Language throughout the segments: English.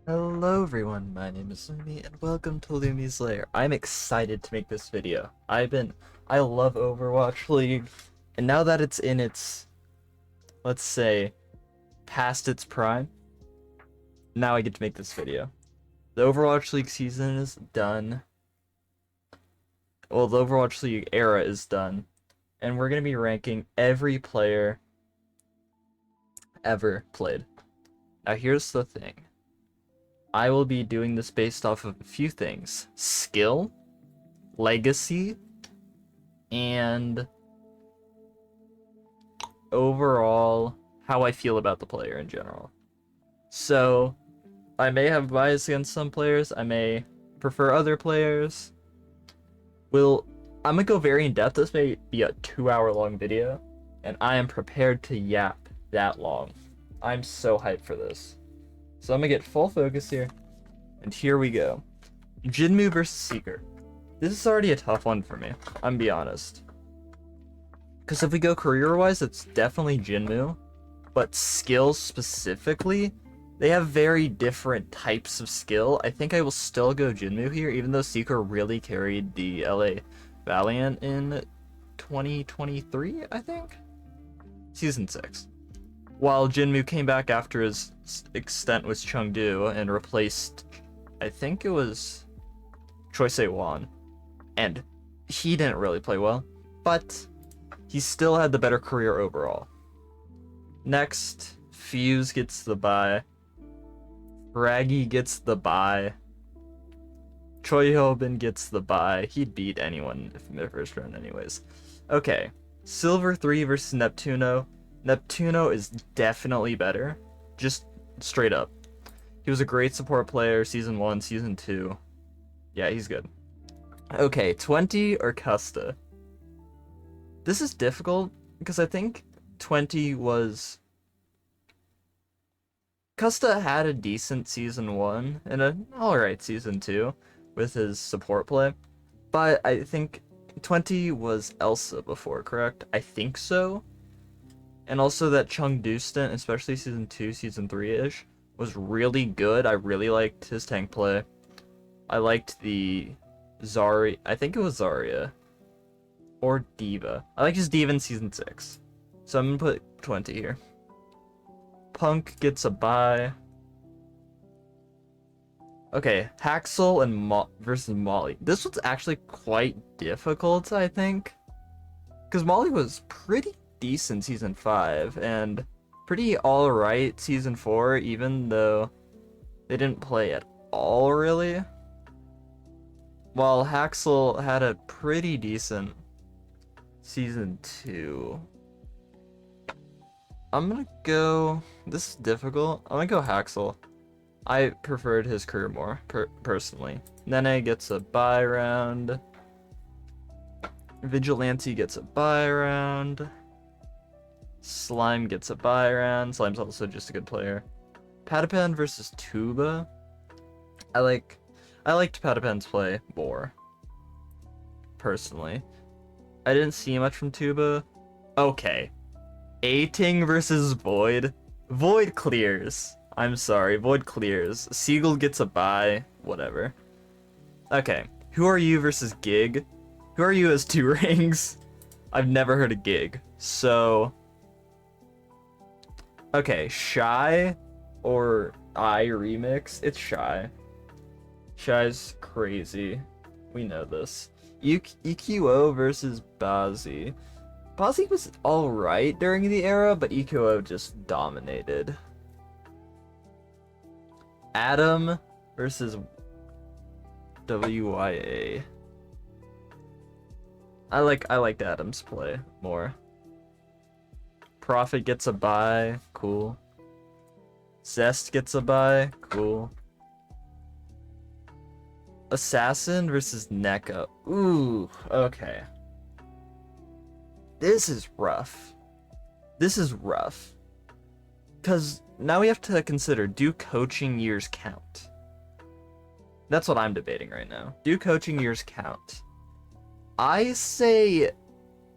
Hello everyone, my name is Lumi and welcome to Lumi's Lair. I'm excited to make this video. I love Overwatch League, and now that it's in its, let's say, past its prime, now I get to make this video. The Overwatch League season is done. Well, the Overwatch League era is done, and we're going to be ranking every player ever played. Now here's the thing. I will be doing this based off of a few things: skill, legacy, and overall how I feel about the player in general. So, I may have bias against some players, I may prefer other players. I'm gonna go very in depth. This may be a 2-hour long video, and I am prepared to yap that long. I'm so hyped for this. So I'm gonna get full focus here, and here we go. Jinmu versus Seeker. This is already a tough one for me, I'm gonna be honest. Because if we go career-wise, it's definitely Jinmu, but skills specifically, they have very different types of skill. I think I will still go Jinmu here, even though Seeker really carried the LA Valiant in 2023, I think? Season 6. While Jinmu came back after his extent with Chengdu and replaced, I think it was Choi Se-won, and he didn't really play well, but he still had the better career overall. Next, Fuse gets the bye. Fraggy gets the bye. Choi Hyobin gets the bye. He'd beat anyone in the first round anyways. Okay, Silver 3 versus Neptuno. Neptuno is definitely better, just straight up. He was a great support player, Season 1, Season 2. Yeah, he's good. Okay, 20 or Custa. This is difficult, because I think 20 was... Custa had a decent Season 1, and an alright Season 2, with his support play. But I think 20 was Elsa before, correct? I think so. And also that Chengdu stint, especially Season 2, Season 3-ish, was really good. I really liked his tank play. I liked the Zarya, I think it was Zarya. Or Diva. I liked his Diva in Season 6. So I'm gonna put 20 here. Punk gets a bye. Okay, Haxel and versus Molly. This was actually quite difficult, I think. Because Molly was pretty decent Season 5, and pretty alright Season 4, even though they didn't play at all, really. While Haxel had a pretty decent Season 2. I'm gonna go... This is difficult. I'm gonna go Haxel. I preferred his career more, personally. Nene gets a bye round. Vigilante gets a bye round. Slime gets a bye round. Slime's also just a good player. Patapan versus Tuba. I liked Patapan's play more, personally. I didn't see much from Tuba. Okay. A-Ting versus Void. Void clears. I'm sorry, Void clears. Seagull gets a bye. Whatever. Okay. Who are you versus Gig? Who are you as 2 rings? I've never heard of Gig. So... Okay, Shy or I remix? It's Shy. Shy's crazy. We know this. EQO versus Bazzi. Bazzi was alright during the era, but EQO just dominated. Adam versus WYA. I liked Adam's play more. Prophet gets a bye, cool. Zest gets a bye, cool. Assassin versus NECA. Ooh, okay. This is rough. This is rough. Because now we have to consider, do coaching years count? That's what I'm debating right now. Do coaching years count? I say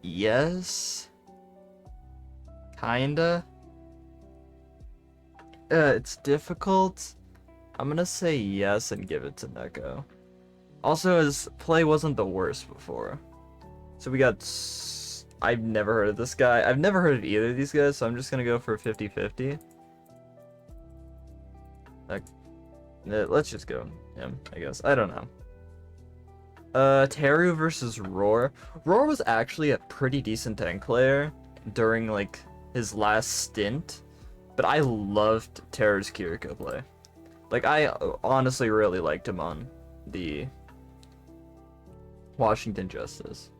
yes. Kinda. It's difficult. I'm gonna say yes and give it to Neko. Also, his play wasn't the worst before. So we got... I've never heard of this guy. I've never heard of either of these guys, so I'm just gonna go for 50-50. Like, let's just go him, I guess. I don't know. Teru versus Roar. Roar was actually a pretty decent tank player during, like, his last stint. But I loved Teru's Kiriko play. Like, I honestly really liked him on the Washington Justice.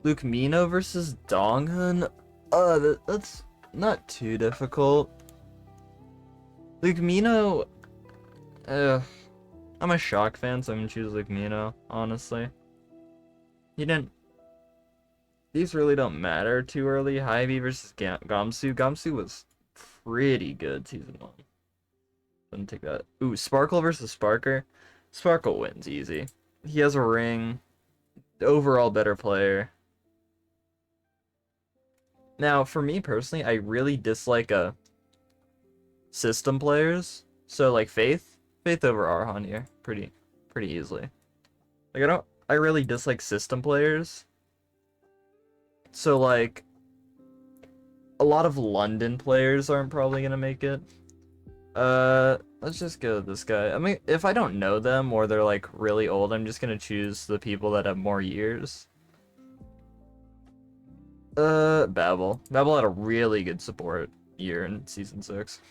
Luke Mino versus Donghun. That's not too difficult. Luke Mino. I'm a Shock fan, so I'm gonna choose Luke Mino, honestly. He didn't. These really don't matter too early. Hy-Vee versus Gamsu. Gamsu was pretty good season 1. Didn't take that. Ooh, Sparkle versus Sparker. Sparkle wins easy. He has a ring. Overall better player. Now, for me personally, I really dislike system players. So like Faith over Arhan here, pretty easily. Like I really dislike system players. So like a lot of London players aren't probably gonna make it. Let's just go with this guy. I mean, if I don't know them or they're like really old, I'm just gonna choose the people that have more years. Babel. Babel had a really good support year in season 6.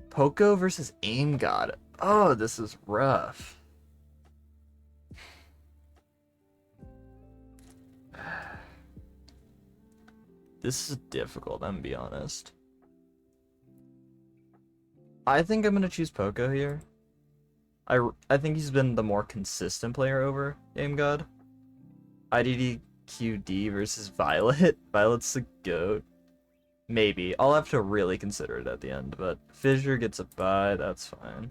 Poco versus Aim God. Oh, this is rough. This is difficult, I'm gonna be honest. I think I'm gonna choose Poco here. I think he's been the more consistent player over Aim God. IDDQD versus Violet. Violet's the GOAT. Maybe. I'll have to really consider it at the end, but Fissure gets a bye, that's fine.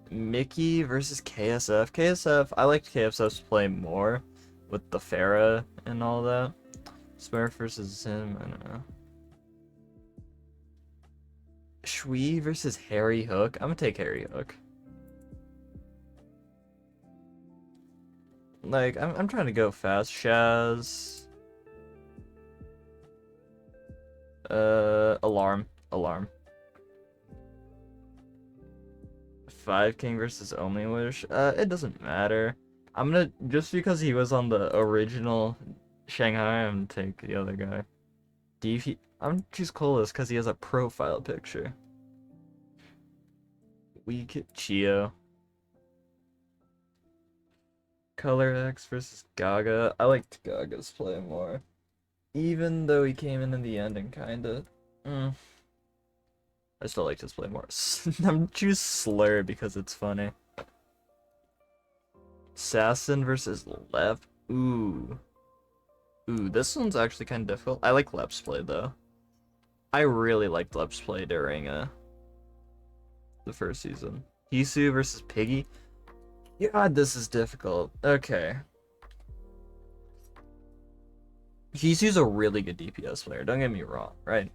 Mickey versus KSF. KSF, I liked KSF's play more with the Pharah and all that. Smurf versus him, I don't know. Shui versus Harry Hook. I'm gonna take Harry Hook. Like, I'm trying to go fast. Shaz. Alarm. 5 King versus Only Wish. It doesn't matter. I'm gonna, just because he was on the original Shanghai, I'm gonna take the other guy. I'm gonna choose Colas because he has a profile picture. Weak Chio. Color X versus Gaga. I liked Gaga's play more. Even though he came in the end and kinda... I still like his play more. I'm gonna choose Slur because it's funny. Assassin versus Lep. Ooh, this one's actually kind of difficult. I like Lep's play though. I really liked Lep's play during the first season. Hisu versus Piggy. God, this is difficult. Okay. Hisu's a really good DPS player, don't get me wrong, right?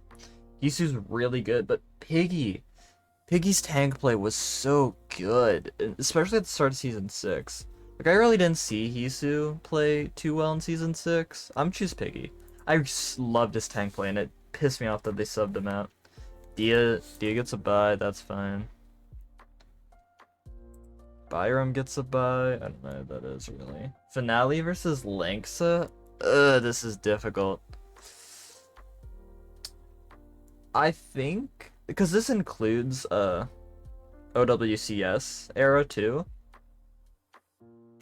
Hisu's really good, but Piggy's tank play was so good, especially at the start of season 6. Like, I really didn't see Hisu play too well in season 6. I'm choose Piggy. I just loved his tank play, and it pissed me off that they subbed him out. Dia gets a bye, that's fine. Byram gets a bye. I don't know who that is, really. Finale versus Lanxa? This is difficult. I think, because this includes, OWCS era, too.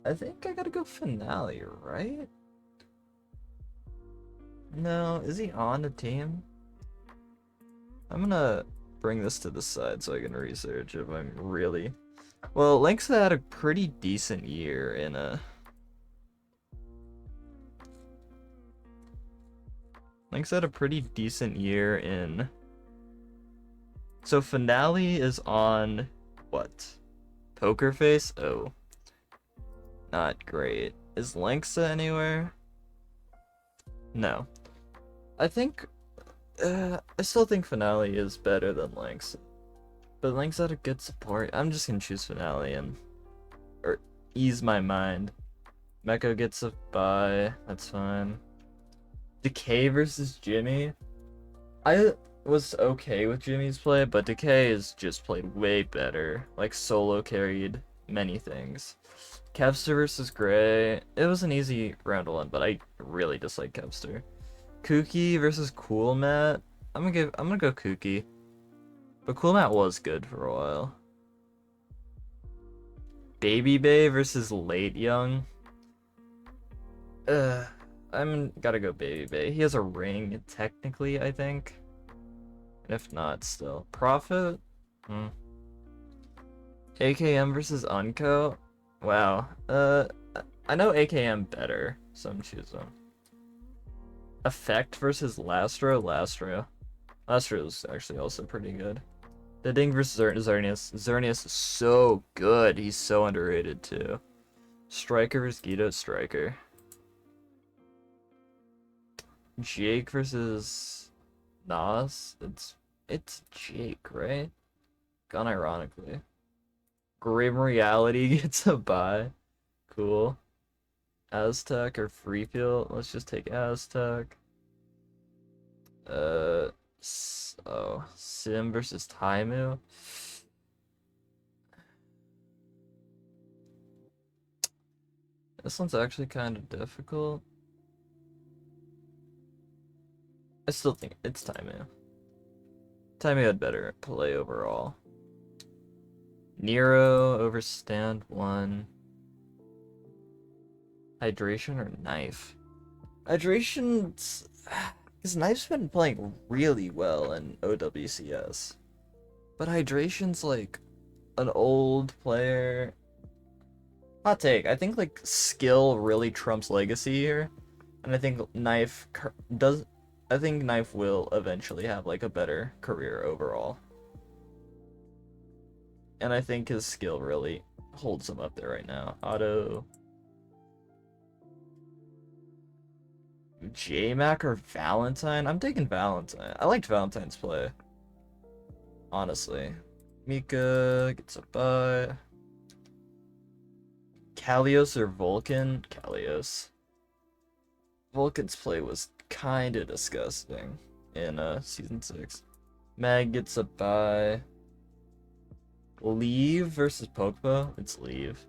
I think I gotta go Finale, right? No, is he on the team? I'm gonna bring this to the side so I can research if I'm really... Well, Lanxa had a pretty decent year in Lanxa had a pretty decent year in... So Finale is on... what? Poker Face? Oh. Not great. Is Lanxa anywhere? No. I think... I still think Finale is better than Lanxa. But Link's had a good support. I'm just gonna choose Finale and or ease my mind. Meko gets a bye. That's fine. Decay versus Jimmy. I was okay with Jimmy's play, but Decay has just played way better. Like solo carried many things. Kevster versus Gray. It was an easy round one, but I really dislike Kevster. Kooky versus Cool Matt. I'm gonna go Kooky. But Cool Matt was good for a while. Baby Bay versus Late Young. I'm gotta go Baby Bay. He has a ring, technically, I think. And if not, still. Profit? AKM versus Unco? Wow. I know AKM better, so I'm choosing. Effect versus Lastro? Lastro. Lastro is actually also pretty good. The Ding versus Xerneas. Xerneas is so good. He's so underrated too. Striker versus Guido. Striker. Jake versus Nas. It's Jake, right? Gone ironically. Grim Reality gets a bye. Cool. Aztec or Free Field. Let's just take Aztec. Sim versus Taimu. This one's actually kind of difficult. I still think it's Taimu. Taimu had better play overall. Nero over stand 1. Hydration or Knife? Hydration's... Because Knife's been playing really well in OWCS. But Hydration's like an old player. Hot take. I think like skill really trumps legacy here. And I think Knife does... I think Knife will eventually have like a better career overall. And I think his skill really holds him up there right now. Auto... J-Mac or Valentine? I'm taking Valentine. I liked Valentine's play. Honestly. Mika gets a bye. Kalios or Vulcan? Kalios. Vulcan's play was kinda disgusting in season 6. Mag gets a bye. Leave versus Pogba? It's Leave.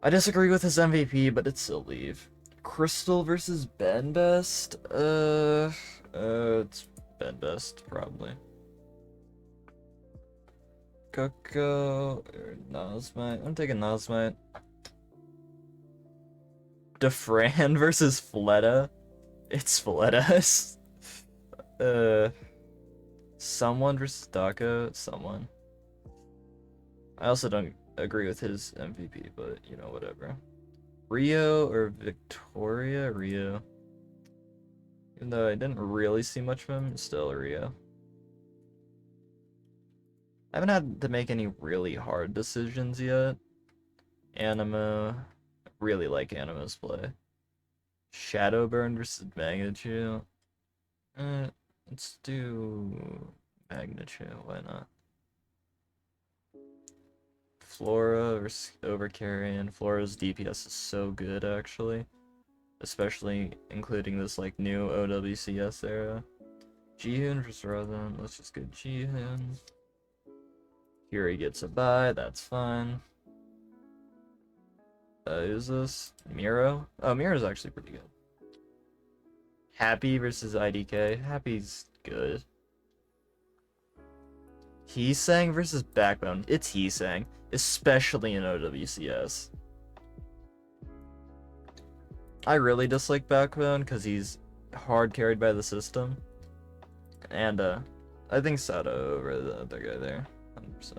I disagree with his MVP, but it's still Leave. Crystal versus Ben Best? It's Ben Best, probably. Coco or Nosmite? I'm taking Nosmite. Defran versus Fleta? It's Fleta. Someone versus Daco? Someone. I also don't agree with his MVP, but, you know, whatever. Rio or Victoria? Rio. Even though I didn't really see much of him, still Rio. I haven't had to make any really hard decisions yet. Anima. Really like Anima's play. Shadowburn versus Magnitude. Let's do Magnitude. Why not? Flora versus Overcarrion. Flora's DPS is so good, actually. Especially including this, like, new OWCS era. Jihoon versus Razan. Let's just go Jihoon. Fury gets a bye. That's fine. Who's this? Miro? Oh, Miro's actually pretty good. Happy versus IDK. Happy's good. Heesang versus Backbone. It's Heesang, especially in OWCS. I really dislike Backbone because he's hard carried by the system. And I think Sato over the other guy there. 100%.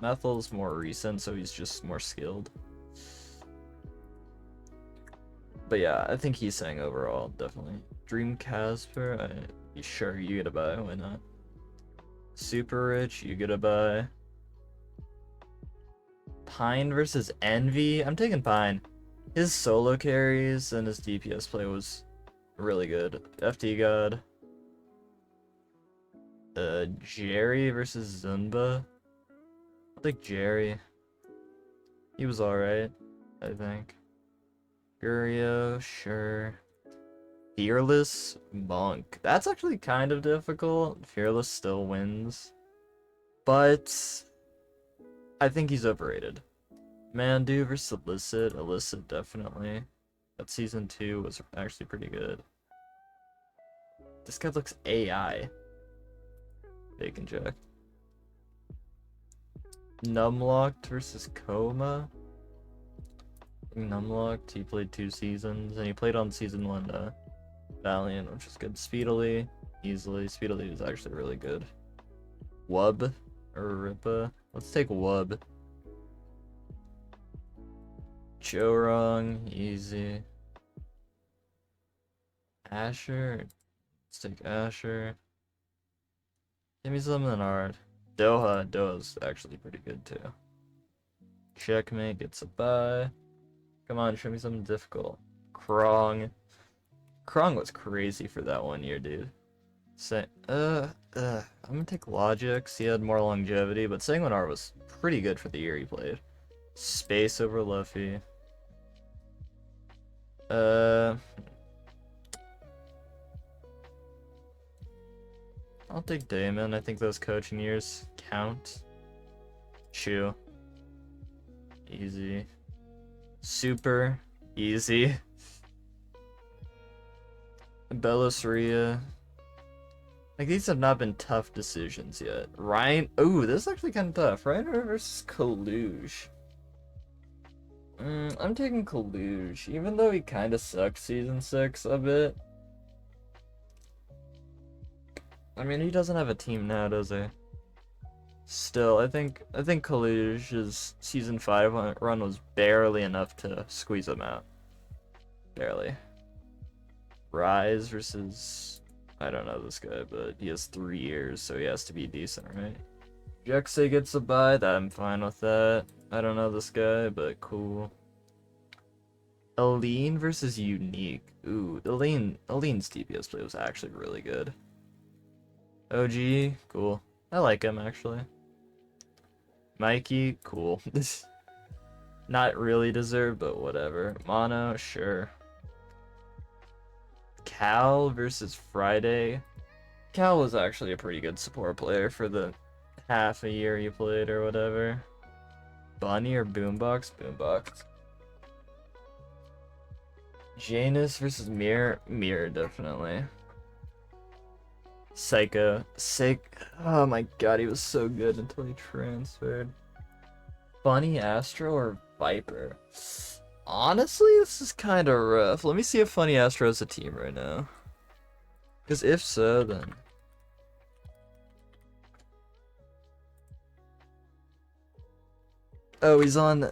Mathel's more recent, so he's just more skilled. But yeah, I think he's saying overall, definitely. Dream Casper, sure, you get a buy, why not? Super Rich, you get a buy. Pine versus Envy, I'm taking Pine. His solo carries and his DPS play was really good. FT God. Jerry versus Zunba. I think Jerry. He was alright, I think. Gurio, sure. Fearless Monk. That's actually kind of difficult. Fearless still wins. But I think he's overrated. Mandu versus Illicit. Illicit, definitely. That season 2 was actually pretty good. This guy looks AI. Bacon Jack. Numlocked versus Coma. Numlocked, he played 2 seasons, and he played on season 1 Valiant, which is good. Speedily, easily. Speedily is actually really good. Wub or Ripa. Let's take Wub. Chorong, easy. Asher. Let's take Asher. Give me something hard. Doha. Doha's actually pretty good too. Checkmate gets a bye. Come on, show me something difficult. Krong. Krong was crazy for that 1 year, dude. I'm gonna take Logix. He had more longevity, but Sanguinar was pretty good for the year he played. Space over Luffy. I'll take Damon. I think those coaching years count. Chew. Easy. Super. Easy. Bellasaria. Like, these have not been tough decisions yet. Ryan. Ooh, this is actually kind of tough. Reiner versus Kaluge. I'm taking Kaluge, even though he kind of sucks season 6 a bit. I mean, he doesn't have a team now, does he? Still, I think Kaluge's season 5 run was barely enough to squeeze him out. Barely. Rise versus, I don't know this guy, but he has 3 years, so he has to be decent, right? Jexay gets a bye, I'm fine with that. I don't know this guy, but cool. Aline versus Unique. Ooh, Aline's DPS play was actually really good. OG, cool. I like him, actually. Mikey, cool. Not really deserved, but whatever. Mono, sure. Cal versus Friday. Cal was actually a pretty good support player for the half a year he played or whatever. Bunny or Boombox? Boombox. Janus versus Mirror? Mirror, definitely. Psycho. Oh my god, he was so good until he transferred. Bunny, Astro, or Viper? Honestly, this is kind of rough. Let me see if Funny Astro is a team right now. Because if so, then... Oh, he's on,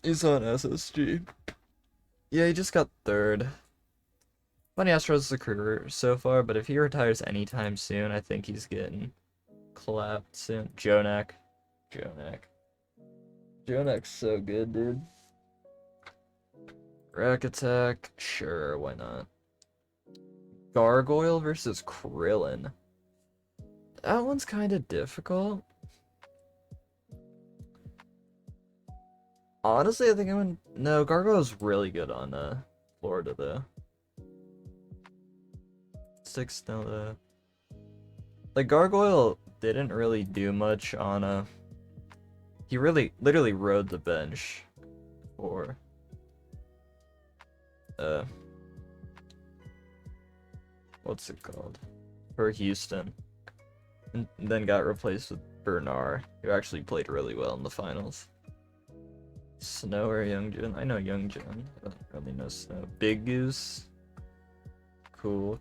He's on SSG. Yeah, he just got 3rd. Funny Astro's a career so far, but if he retires anytime soon, I think he's getting clapped soon. Jonak. Jonak's so good, dude. Rack Attack. Sure, why not? Gargoyle versus Krillin. That one's kind of difficult. Honestly, I think I'm gonna... No, Gargoyle's really good on Florida, though. 6 now, like, Gargoyle didn't really do much on he literally rode the bench for what's it called? For Houston. And then got replaced with Bernard, who actually played really well in the finals. Snow or Youngjun? I know Youngjun. I don't really know Snow. Big Goose. Cool.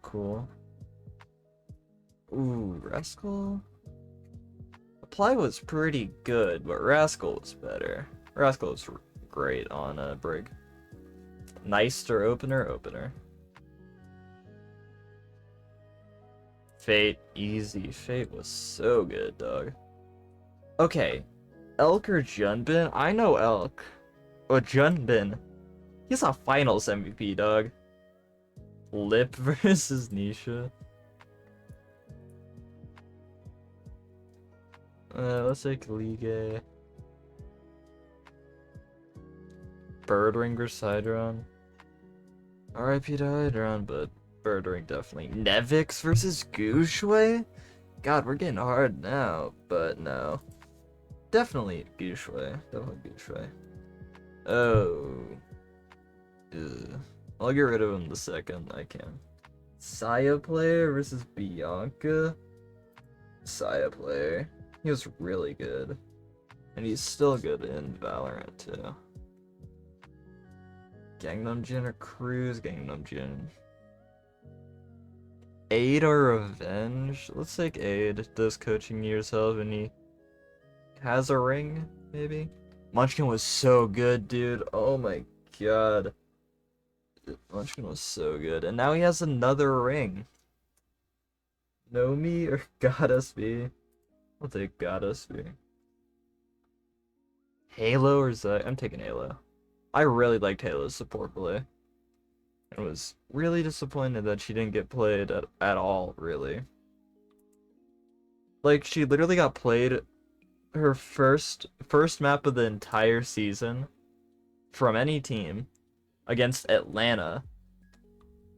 Ooh, Rascal? Apply was pretty good, but Rascal was better. Rascal was great on Brig. Neister opener. Fate, easy. Fate was so good, dog. Okay, Elk or Junbin? I know Elk. Oh, Junbin. He's a finals MVP, dog. Lip versus Nisha. Let's take Ligue. Birdring versus Hydron. RIP to Hydron, but Birdring definitely. Nevix versus Gushue? God, we're getting hard now, but no. Definitely Gushue. Definitely Gushue. Oh. Ugh. I'll get rid of him the second I can. Saya player versus Bianca? Saya player. He was really good. And he's still good in Valorant too. Gangnam Jin or Cruz? Gangnam Jin. Aid or Revenge? Let's take Aid. Does coaching years help and he has a ring, maybe? Munchkin was so good, dude. Oh my god. Munchkin was so good. And now he has another ring. Nomi or Goddess B? I'll take Goddess B. Halo or Zay? I'm taking Halo. I really liked Halo's support play. I was really disappointed that she didn't get played at all, really. Like, she literally got played her first map of the entire season from any team against Atlanta.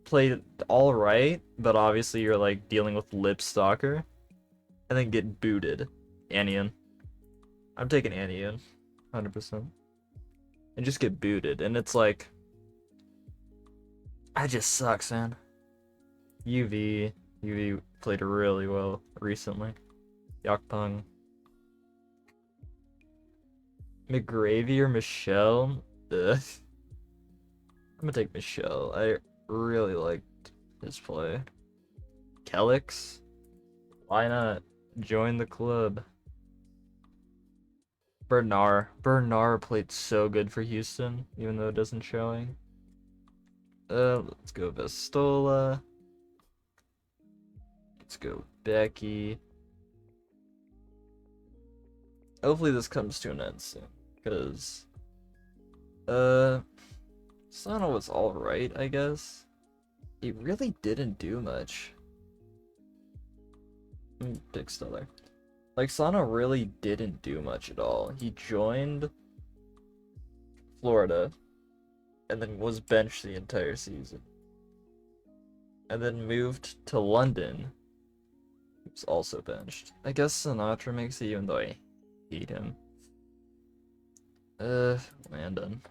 Played all right, but obviously you're like dealing with Lip Stalker, and then get booted. Anion. I'm taking Anion, 100%. And just get booted, and it's like, that just sucks, man. UV played really well recently. Yakpeng. McGravy or Michelle? Ugh. I'm gonna take Michelle. I really liked his play. Kelix? Why not? Join the club. Bernard played so good for Houston, even though it doesn't showing. Let's go Vestola. Let's go Becky. Hopefully this comes to an end soon, because Sana was alright, I guess. He really didn't do much. Pick Stellar. Like, Sana really didn't do much at all. He joined Florida and then was benched the entire season. And then moved to London. He was also benched. I guess Sinatra makes it, even though I hate him. Landon.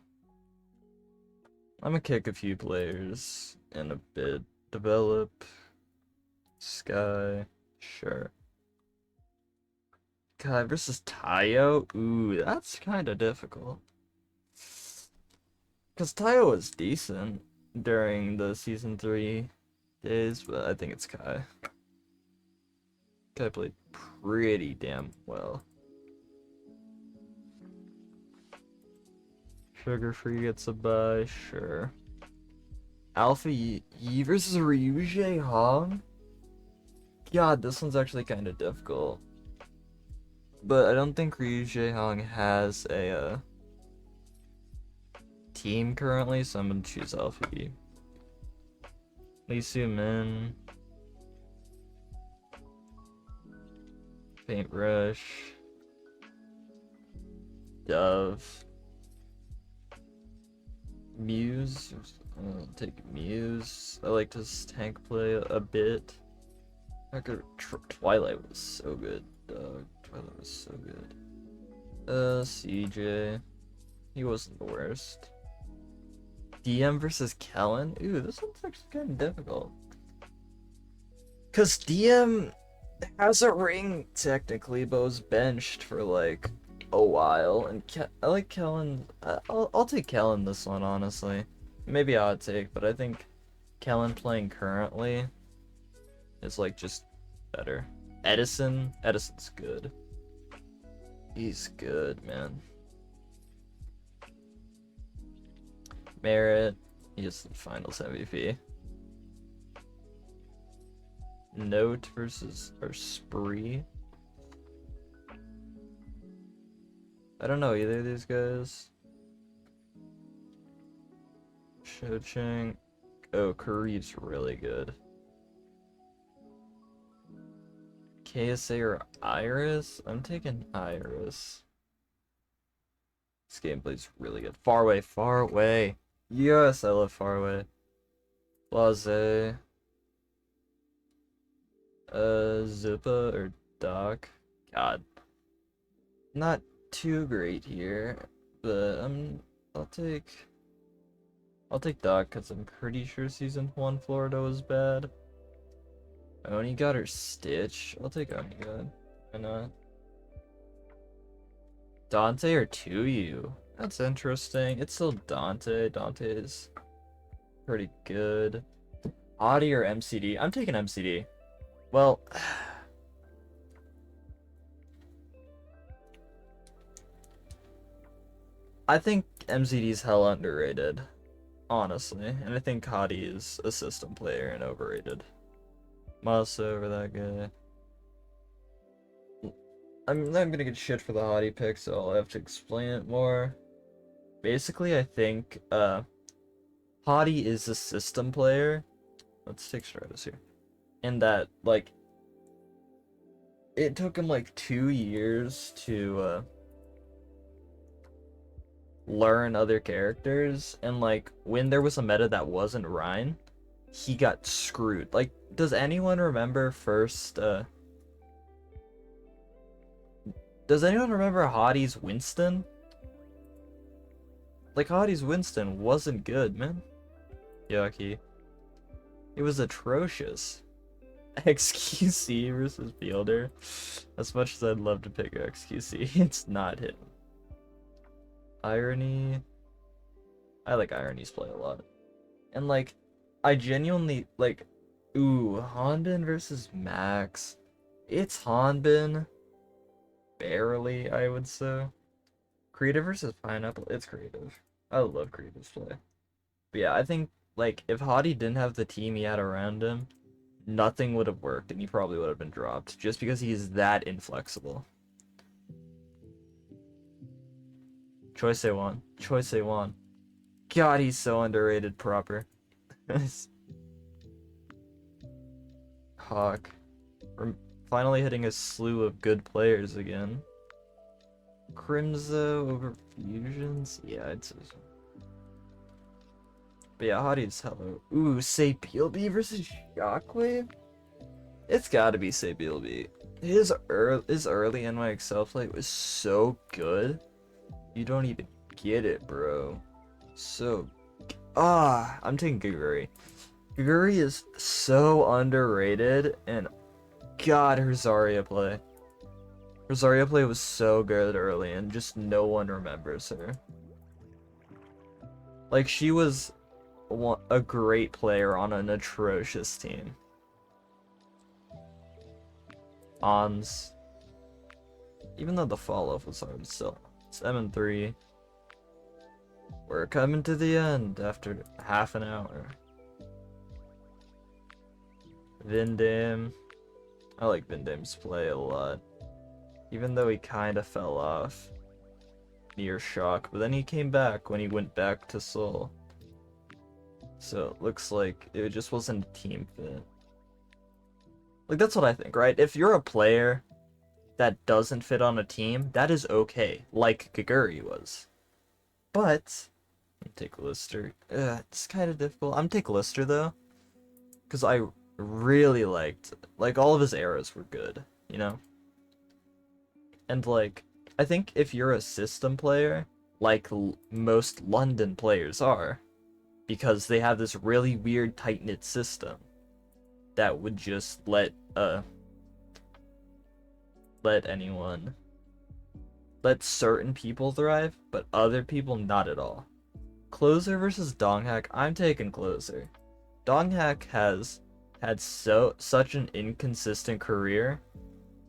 I'm gonna kick a few players in a bit. Develop. Sky. Sure. Kai versus Tayo? Ooh, that's kind of difficult. Because Tayo was decent during the Season 3 days, but I think it's Kai. Kai played pretty damn well. Sugar Free gets a bye, sure. Alpha Yi versus Ryuje Hong? God, this one's actually kind of difficult. But I don't think Ryuje Hong has a team currently, so I'm gonna choose Alpha Yi. Lee Soo Min. Paintbrush. Dove. Muse. I'll take Muse. I like his tank play a bit. Twilight was so good, dog. Twilight was so good. CJ. He wasn't the worst. DM versus Kellen? Ooh, this one's actually kind of difficult. Because DM has a ring, technically, but was benched for, like, a while. And I like Kellen. I'll take Kellen this one, honestly. Maybe I'll take, but I think Kellen playing currently is, like, just better. Edison's good. He's good, man. Merritt, he's the finals MVP. Note versus Spree. I don't know either of these guys. Shochang. Oh, Kareev's really good. KSA or Iris? I'm taking Iris. This gameplay's really good. Far away, far away. Yes, I love far away. Blase. Zippa or Doc. God. Not too great here, but I'll take Doc because I'm pretty sure season 1 Florida was bad. Oni got her Stitch. I'll take Oni God. Why not? Dante or Tuyu? That's interesting. It's still Dante. Dante is pretty good. Audi or MCD? I'm taking MCD. Well, I think MCD's hell underrated, honestly. And I think Hadi is a system player and overrated. Mouse over that guy. I'm not gonna get shit for the Hadi pick, so I'll have to explain it more. Basically, I think Hadi is a system player. Let's take Stratus here. And that, like, it took him like 2 years to learn other characters, and like when there was a meta that wasn't Rhine, he got screwed. Like, does anyone remember does anyone remember Hadi's Winston? Like, Hadi's Winston wasn't good, man. Yucky. It was atrocious. XQC versus Fielder. As much as I'd love to pick XQC, it's not him. Irony. I like Irony's play a lot. And like, I genuinely like, ooh, Hanbin versus Max. It's Hanbin. Barely, I would say. Creative versus Pineapple. It's Creative. I love Creative's play. But yeah, I think like if Hadi didn't have the team he had around him, nothing would have worked and he probably would have been dropped just because he's that inflexible. Choice A1. Choice A1. God, he's so underrated proper. Hawk. We're finally hitting a slew of good players again. Crimzo over Fusions? Yeah, I'd say so. But yeah, Hadi's hello. Ooh, say Beelby versus Shockwave? It's gotta be say Beelby. His early NYXL play was so good. You don't even get it, bro. So, I'm taking Gaguri. Gaguri is so underrated, and God, her Zarya play. Her Zarya play was so good early, and just no one remembers her. Like, she was a great player on an atrocious team. Ons. Even though the follow-up was hard, still. It's M3. We're coming to the end after half an hour. Vindam. I like Vindam's play a lot. Even though he kind of fell off near Shock, but then he came back when he went back to Seoul. So it looks like it just wasn't a team fit. Like, that's what I think, right? If you're a player that doesn't fit on a team, that is okay, like Gaguri was. But I'm take Lister. It's kind of difficult. I'm take Lister though, because I really liked, like, all of his eras were good, you know? And like, I think if you're a system player, like most London players are, because they have this really weird tight-knit system that would just let certain people thrive, but other people not at all. Closer versus Donghack, I'm taking Closer. Donghack has had such an inconsistent career,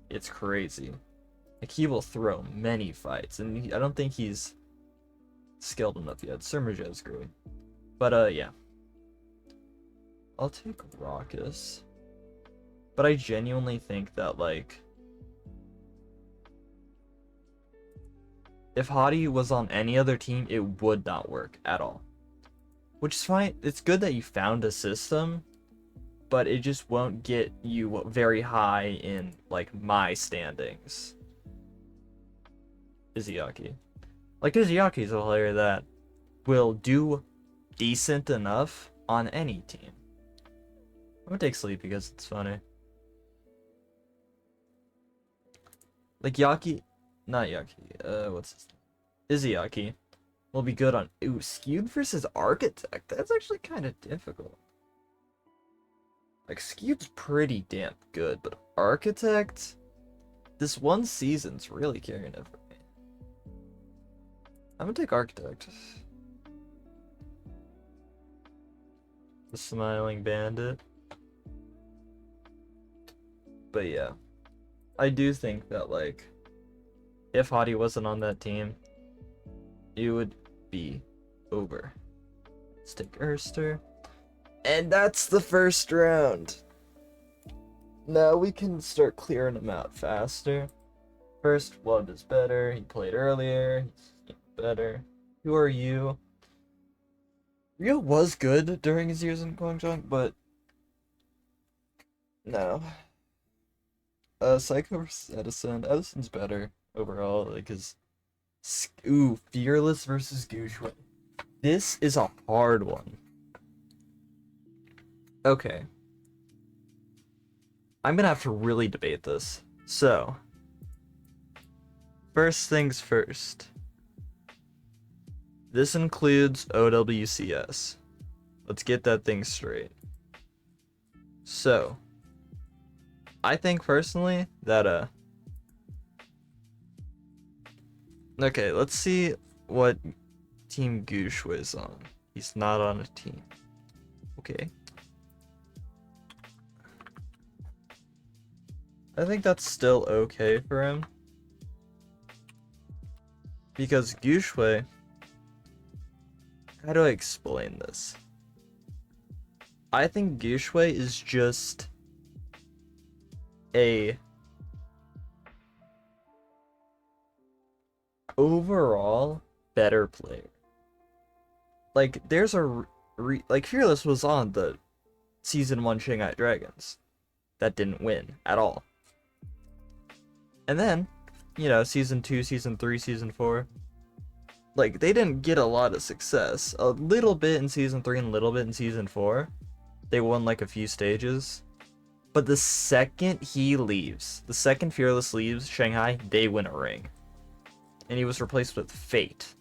it's crazy. Like, he will throw many fights, and I don't think he's skilled enough yet. Surmajet's great. But yeah. I'll take Raucous. But I genuinely think that, like, if Hadi was on any other team, it would not work at all. which is fine. It's good that you found a system, but it just won't get you very high in like my standings. Izayaki. Like Izayaki's a player that will do decent enough on any team. I'm gonna take sleep because it's funny. Like Yaki, not Yaki. What's his name? Izayaki will be good on skewed versus architect. That's actually kind of difficult. Like skewed's pretty damn good, but architect, this one season's really carrying it for me. I'm gonna take architect. The smiling bandit. But yeah, I do think that like if Hottie wasn't on that team, it would be over. Let's take Erster. And that's the first round. Now we can start clearing them out faster. First blood is better. He played earlier. He's better. Who are you? Rio was good during his years in Guangzhou, but no. Psycho versus Edison. Edison's better overall, like his. Ooh, Fearless versus Gushue. This is a hard one. Okay. I'm gonna have to really debate this. So, first things first. This includes OWCS. Let's get that thing straight. So, I think personally that okay, let's see what team Gushue is on. He's not on a team. Okay. I think that's still okay for him. Because Gushue, how do I explain this? I think Gushue is just a overall better player. Like there's a like Fearless was on the season 1 Shanghai Dragons that didn't win at all. And then, you know, season 2, season 3, season 4, like they didn't get a lot of success. A little bit in season 3 and a little bit in season 4. They won like a few stages. But the second he leaves, the second Fearless leaves Shanghai, they win a ring. And he was replaced with Fate.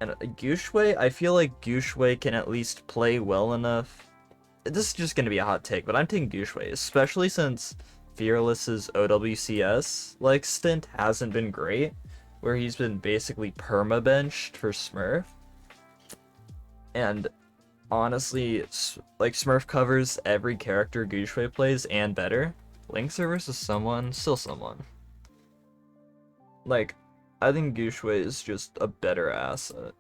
And Gushue, I feel like Gushue can at least play well enough. This is just going to be a hot take, but I'm taking Gushue, especially since Fearless's OWCS like stint hasn't been great, where he's been basically perma-benched for Smurf. And honestly, like Smurf covers every character Gushue plays and better. Linkser versus someone, still someone. Like, I think Gushue is just a better asset.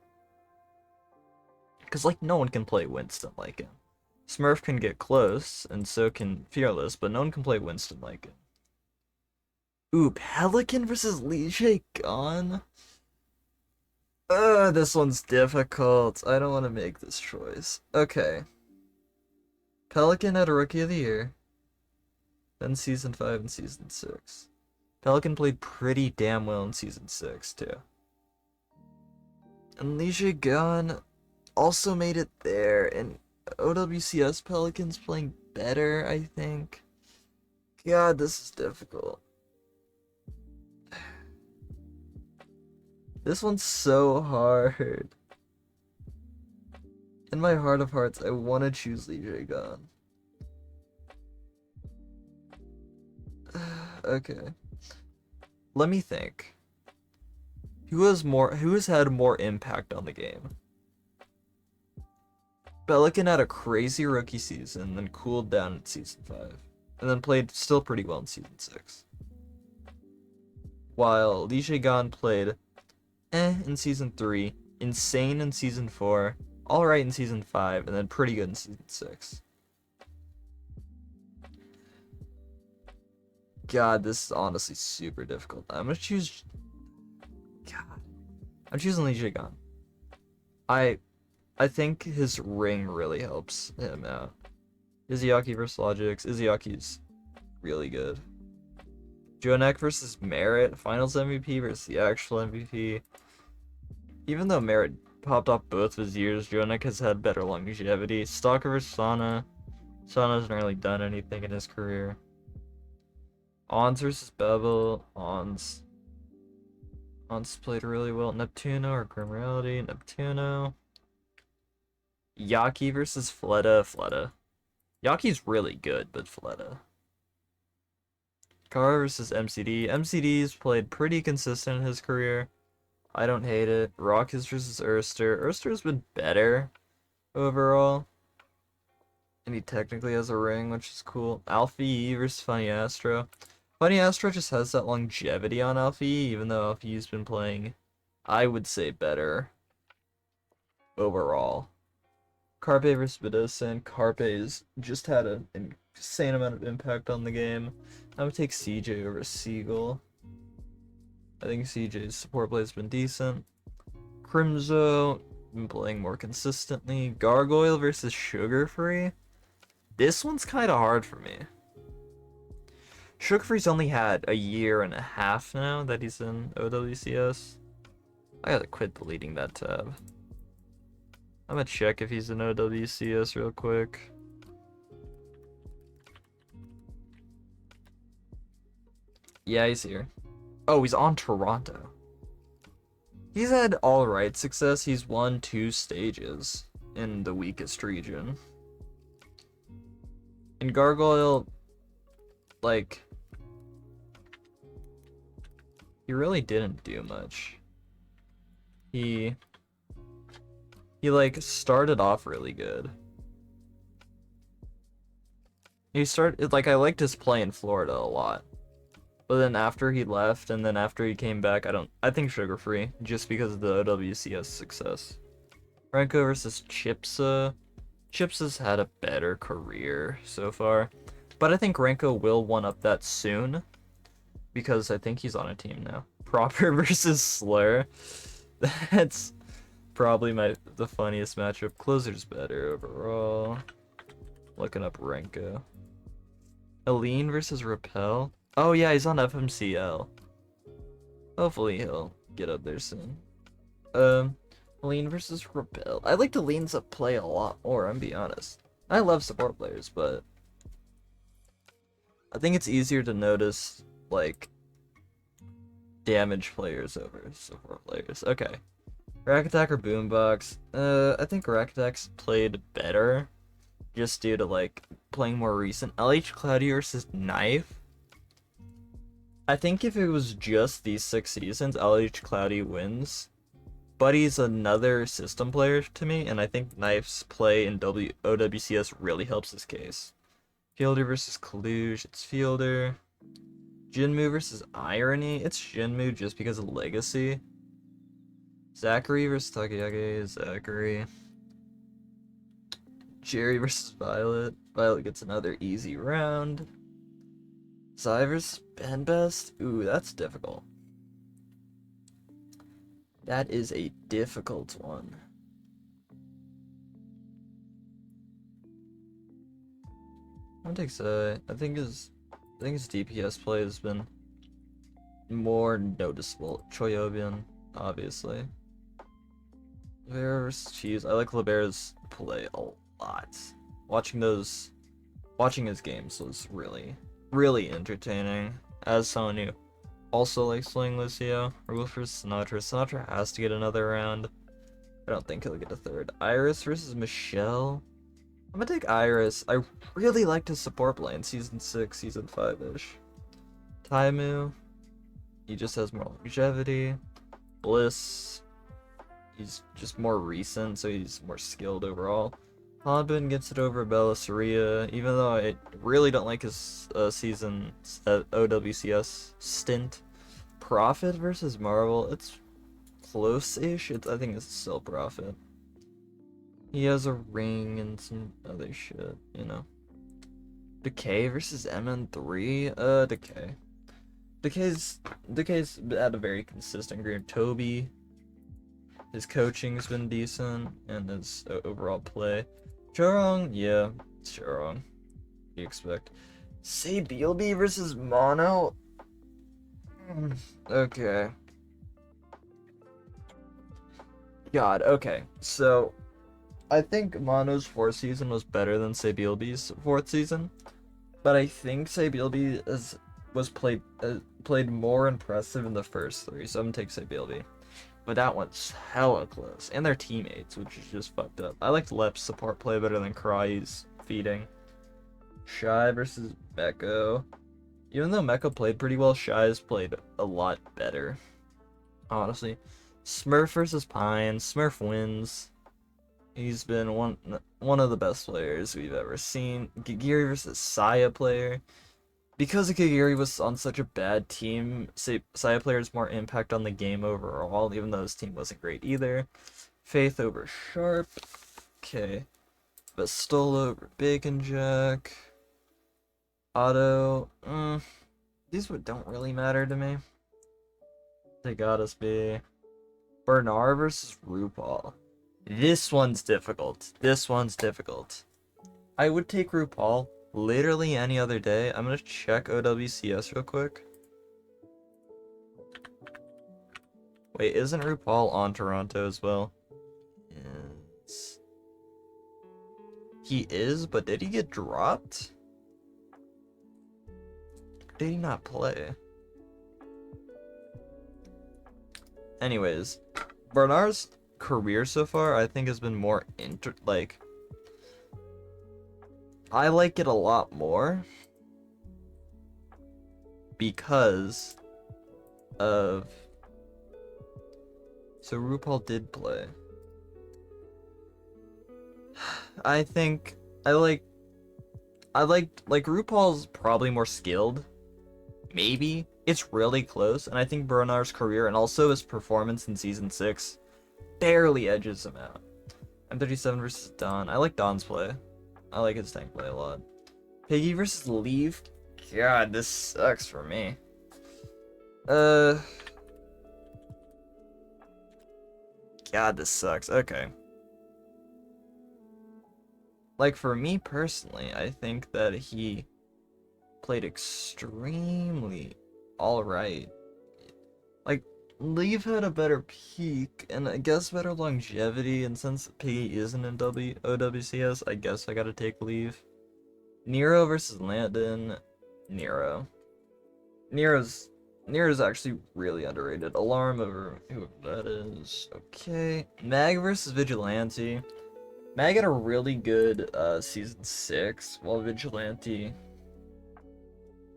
Because, like, no one can play Winston like him. Smurf can get close, and so can Fearless, but no one can play Winston like him. Ooh, Pelican versus Lee Jae-gon? This one's difficult. I don't want to make this choice. Okay. Pelican had a Rookie of the Year. Then Season 5 and Season 6. Pelican played pretty damn well in Season 6, too. And Lee Jae-gon also made it there, and OWCS Pelican's playing better, I think. God, this is difficult. This one's so hard. In my heart of hearts, I want to choose Lee Jae-gon. Okay. Let me think. Who has had more impact on the game? Pelican had a crazy rookie season, then cooled down in Season 5, and then played still pretty well in Season 6. While Lee Jae-gon played in Season 3, insane in Season 4, alright in Season 5, and then pretty good in Season 6. God, this is honestly super difficult. I'm gonna choose... God. I'm choosing Lee Jae-gon. I think his ring really helps him out. Izayaki versus Logix. Izayaki's really good. Jonek versus Merritt. Finals MVP versus the actual MVP. Even though Merritt popped off both of his years, Jonek has had better longevity. Stalker versus Sana. Sana hasn't really done anything in his career. Ons versus Bevel. Ons played really well. Neptuno or Grim Reality. Neptuno. Yaki versus Fleta. Fleta. Yaki's really good, but Fleta. Kara versus MCD. MCD's played pretty consistent in his career. I don't hate it. Rockus versus Erster. Erster's been better overall. And he technically has a ring, which is cool. Alpha E versus Funny Astro. Funny Astro just has that longevity on Alpha E, even though Alpha E's been playing, I would say, better overall. Carpe versus Bedousin. Carpe's just had an insane amount of impact on the game. I'm gonna take CJ over Seagull. I think CJ's support play has been decent. Crimzo, been playing more consistently. Gargoyle versus Sugar Free. This one's kind of hard for me. Sugar Free's only had a year and a half now that he's in OWCS. I gotta quit deleting that tab. I'm gonna check if he's in OWCS real quick. Yeah, he's here. Oh, he's on Toronto. He's had alright success. He's won 2 stages in the weakest region. And Gargoyle, like, he really didn't do much. He like started off really good. I liked his play in Florida a lot. But then after he left and then after he came back, I think Sugar Free just because of the OWCS success. Renko versus Chipsa. Chipsa's had a better career so far, but I think Renko will one-up that soon because I think he's on a team now. Proper versus Slur. That's probably the funniest matchup. Closer's better overall. Looking up Renko. Aline versus Repel. Oh yeah, he's on FMCL. Hopefully he'll get up there soon. Aline versus Repel. I like Aline's play a lot more, I'm be honest. I love support players, but I think it's easier to notice, like, damage players over support players. Okay. Rack Attack or Boombox? I think Rack Attack's played better, just due to, like, playing more recent. LH Cloudy versus Knife? I think if it was just these 6 seasons, LH Cloudy wins. But he's another system player to me, and I think Knife's play in OWCS really helps his case. Fielder versus Kaluge, it's Fielder. Jinmu versus Irony, it's Jinmu just because of Legacy. Zachary versus Takayage, Zachary. Jerry versus Violet. Violet gets another easy round. Zai versus Ben Best. Ooh, that's difficult. That is a difficult one. I'm gonna take Zai. I think his DPS play has been more noticeable. Choyobian, obviously. Libera versus Cheese. I like Libera's play a lot. Watching his games was really entertaining. As someone who also likes playing Lucio. Rule versus Sinatra. Sinatra has to get another round. I don't think he'll get a third. Iris versus Michelle. I'm gonna take Iris. I really liked his support play in Season 6, Season 5-ish. Taimu. He just has more longevity. Bliss. He's just more recent, so he's more skilled overall. Hanbin gets it over Belissaria, even though I really don't like his season OWCS stint. Prophet versus Marvel, it's close-ish. I think it's still Prophet. He has a ring and some other shit, you know. Decay versus MN3, Decay. Decay's had a very consistent career. Toby. His coaching's been decent, and his overall play. Chorong, yeah, Chorong. You expect. Say BLB versus Mono? Okay. God, okay. So, I think Mono's fourth season was better than Sabilby's fourth season, but I think Sabilby was played more impressive in the first three, so I'm gonna take Sabilby. But that one's hella close, and their teammates, which is just fucked up. I liked Lep's support play better than Karai's feeding. Shy versus Meko. Even though Meko played pretty well, Shy's played a lot better. Honestly. Smurf versus Pine. Smurf wins. He's been one of the best players we've ever seen. Gigiri versus Saya player. Because Gigiri was on such a bad team, Saya player has more impact on the game overall, even though his team wasn't great either. Faith over Sharp. Okay. Bastola over Bacon Jack. Otto. These don't really matter to me. They gotta be. Bernard versus RuPaul. This one's difficult. This one's difficult. I would take RuPaul literally any other day. I'm gonna check OWCS real quick. Wait, isn't RuPaul on Toronto as well? Yes. He is, but did he get dropped? Did he not play? Anyways, Bernard's career so far, I think, has been more I like it a lot more because of. So RuPaul did play. I think I like RuPaul's probably more skilled. Maybe it's really close, and I think Bernard's career and also his performance in season 6 barely edges him out. I'm 37 versus Don. I like Don's play. I like his tank play a lot. Piggy versus Leave. God, this sucks for me. God, this sucks. Okay. Like, for me personally, I think that he played extremely alright. Like, Leave had a better peak, and I guess better longevity, and since Piggy isn't in OWCS, I guess I gotta take Leave. Nero versus Landon. Nero. Nero's actually really underrated. Alarm over whoever that is. Okay. Mag versus Vigilante. Mag had a really good season 6, while Vigilante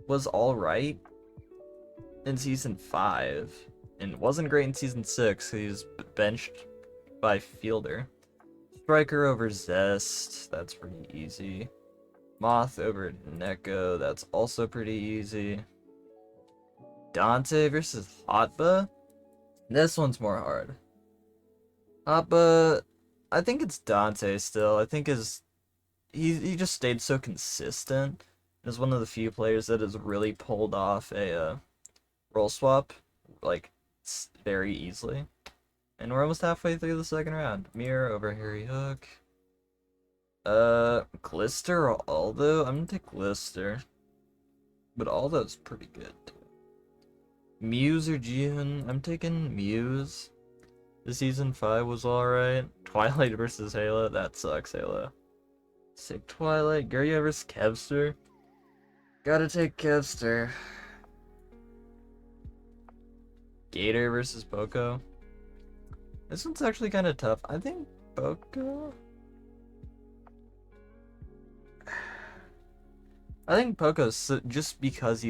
was alright in season 5, and wasn't great in season 6. He's benched by Fielder. Striker over Zest, that's pretty easy. Moth over Neko, that's also pretty easy. Dante versus Hotba. This one's more hard. Hotba, I think it's Dante still. I think he just stayed so consistent. Is one of the few players that has really pulled off a role swap like very easily. And we're almost halfway through the second round. Mirror over Harry Hook. Glister or Aldo? I'm gonna take Glister. But Aldo's pretty good too. Muse or Jihan? I'm taking Muse. The season 5 was alright. Twilight versus Halo? That sucks, Halo. Sick Twilight. Gurya versus Kevster? Gotta take Kevster. Gator versus Poco? This one's actually kind of tough. I think Poco. I think Poco's just because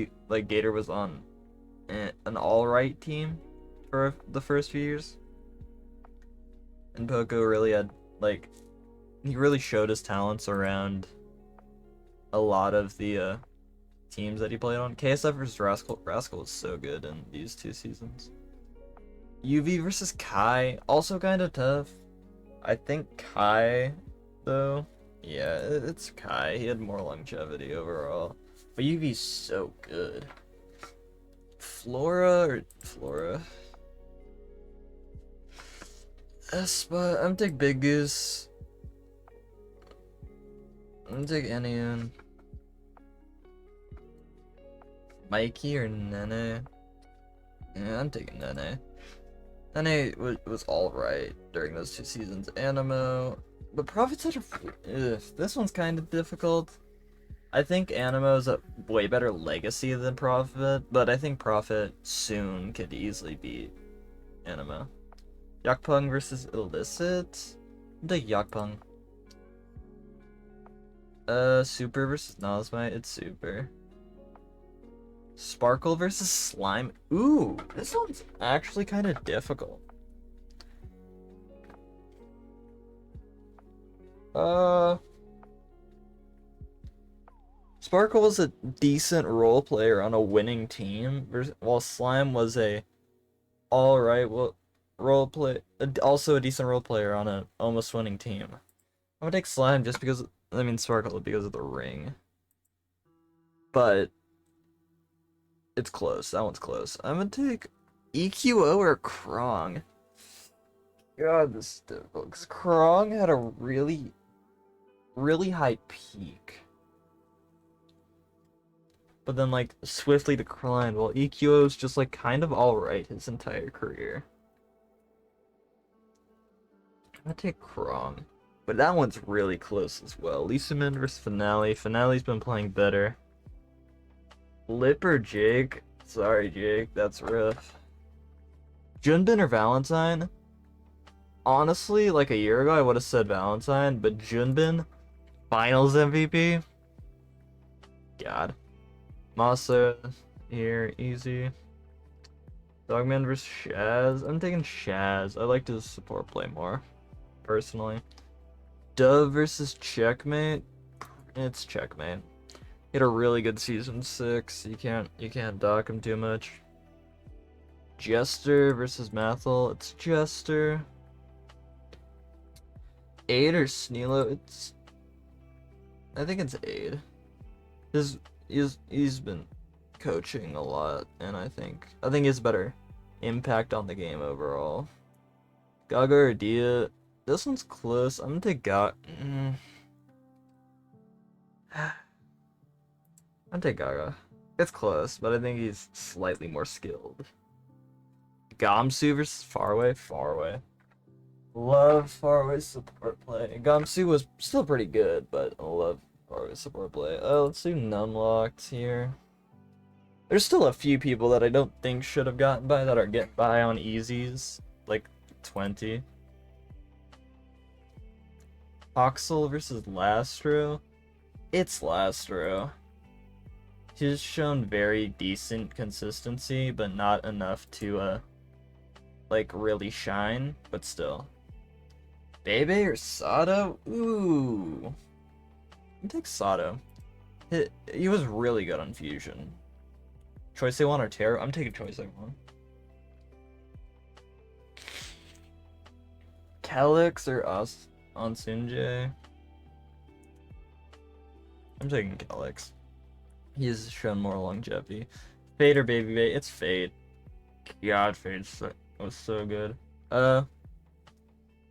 Gator was on an alright team for the first few years. And Poco really had, he really showed his talents around a lot of the teams that he played on. KSF versus Rascal. Rascal was so good in these 2 seasons. UV versus Kai, also kind of tough. I think Kai, though. Yeah, it's Kai. He had more longevity overall. But UV's so good. Flora or Flora? But I'm take Big Goose. I'm gonna take Anian. Mikey or Nene? Yeah, I'm taking Nene. Nene was alright during those 2 seasons. Animo. But Prophet's such a. Ugh, this one's kind of difficult. I think Animo is a way better legacy than Prophet, but I think Prophet soon could easily beat Animo. Yakpung versus Illicit? I'll take Yakpung. Super versus Nosmite? It's Super. Sparkle versus Slime? Ooh, this one's actually kind of difficult. Sparkle was a decent role player on a winning team, while Slime was a alright also a decent role player on an almost winning team. I'm gonna take Slime just because, I mean Sparkle because of the ring. But it's close. That one's close. I'm gonna take EQO or Krong. God, this is difficult. 'Cause Krong had a really, really high peak. But then, like, swiftly declined, while EQO's just, like, kind of alright his entire career. I'm gonna take Krong. But that one's really close as well. Lisaman versus Finale. Finale's been playing better. Lip or Jake? Sorry, Jake, that's rough. Junbin or Valentine? Honestly, like a year ago, I would have said Valentine, but Junbin, Finals MVP? God. Masa here, easy. Dogman versus Shaz. I'm taking Shaz. I like to support play more, personally. Dove versus Checkmate. It's Checkmate. He had a really good season 6. You can't dock him too much. Jester versus Mathel. It's Jester. Aid or Sneelo? I think it's Aid. He's been coaching a lot, and I think he has better impact on the game overall. Gaga or Dia? This one's close. I'm gonna take Gaga. I'm gonna take Gaga. It's close, but I think he's slightly more skilled. Gamsu versus Faraway? Faraway. Love Faraway support play. Gamsu was still pretty good, but I love Faraway support play. Let's do Numlocked here. There's still a few people that I don't think should have gotten by that are getting by on easies. Like 20. Oxel versus Lastro. It's Lastro. He's shown very decent consistency, but not enough to like really shine, but still. Bebe or Sato? Ooh. I'll take Sato. He was really good on Fusion. Choice A1 or Terror? I'm taking Choice A1. Calyx or Ansunjae? I'm taking Calyx. He's shown more longevity. Fade or Baby Bay? It's Fade. God, Fade was so good.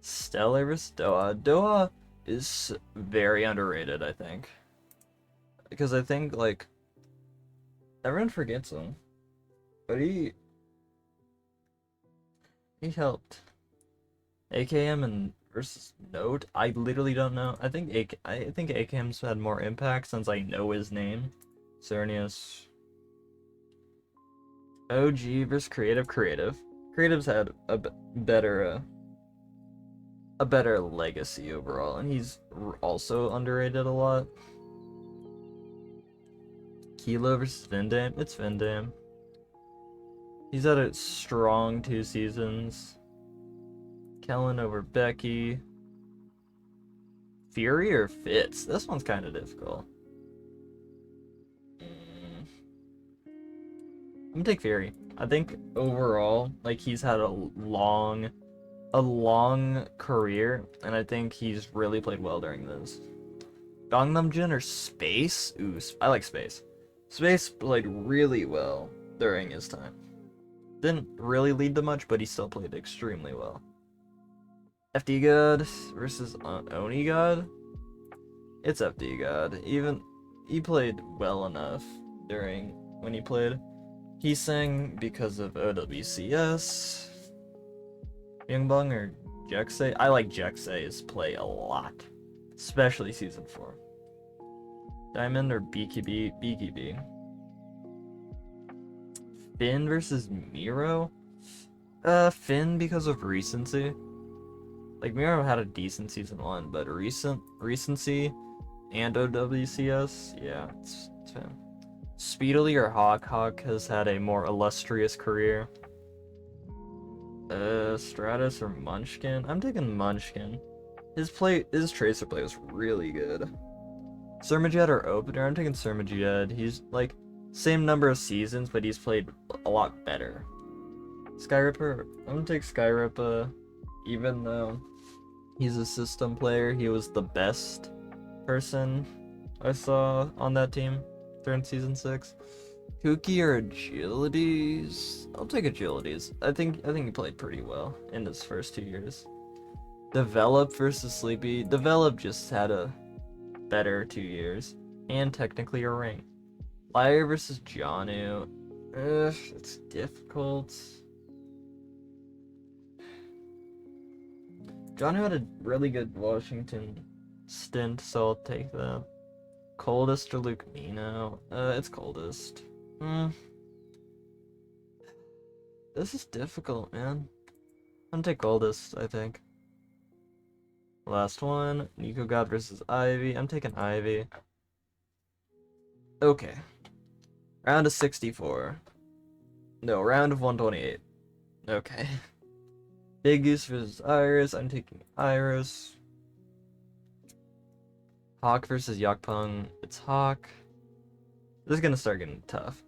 Stellar versus Doha. Doha is very underrated, I think. Because I think, like, everyone forgets him. But he helped. AKM and versus Note? I literally don't know. I think AKM's had more impact since I know his name. Cernius. OG versus Creative. Creative's had a better legacy overall, and he's also underrated a lot. Kilo versus Vindam. It's Vindam. He's had a strong 2 seasons. Kellen over Becky. Fury or Fitz? This one's kind of difficult. I'm gonna take Fury. I think overall, like, he's had a long career, and I think he's really played well during this. Gangnam Jin or Space? Ooh, I like Space. Space played really well during his time. Didn't really lead to much, but he still played extremely well. FD God versus Oni God. It's FD God. Even he played well enough during when he played. He sang because of OWCS. Youngbung or Jexay? I like Jexay's play a lot, especially season 4. Diamond or BKB? BKB. Finn versus Miro? Finn because of recency. Like, Miro had a decent season 1, but recency and OWCS, yeah, it's Finn. Speedily or Hawk? Hawk has had a more illustrious career. Stratus or Munchkin? I'm taking Munchkin. His Tracer play was really good. Surmajed or Opener? I'm taking Surmajed. He's, like, same number of seasons, but he's played a lot better. Skyripper? I'm gonna take Skyripper, even though he's a system player. He was the best person I saw on that team during season 6. Kooky or Agilities? I'll take Agilities. I think he played pretty well in his first 2 years. Develop versus Sleepy. Develop just had a better 2 years. And technically a ring. Liar versus Janu. It's difficult. Janu had a really good Washington stint, so I'll take that. Coldest or Luke Mino? It's Coldest. This is difficult, man. I'm gonna take Coldest, I think. Last one, Nico God versus Ivy. I'm taking Ivy. Okay. Round of 64. No, round of 128. Okay. Big Goose versus Iris. I'm taking Iris. Hawk versus Yakpung. It's Hawk. This is gonna start getting tough.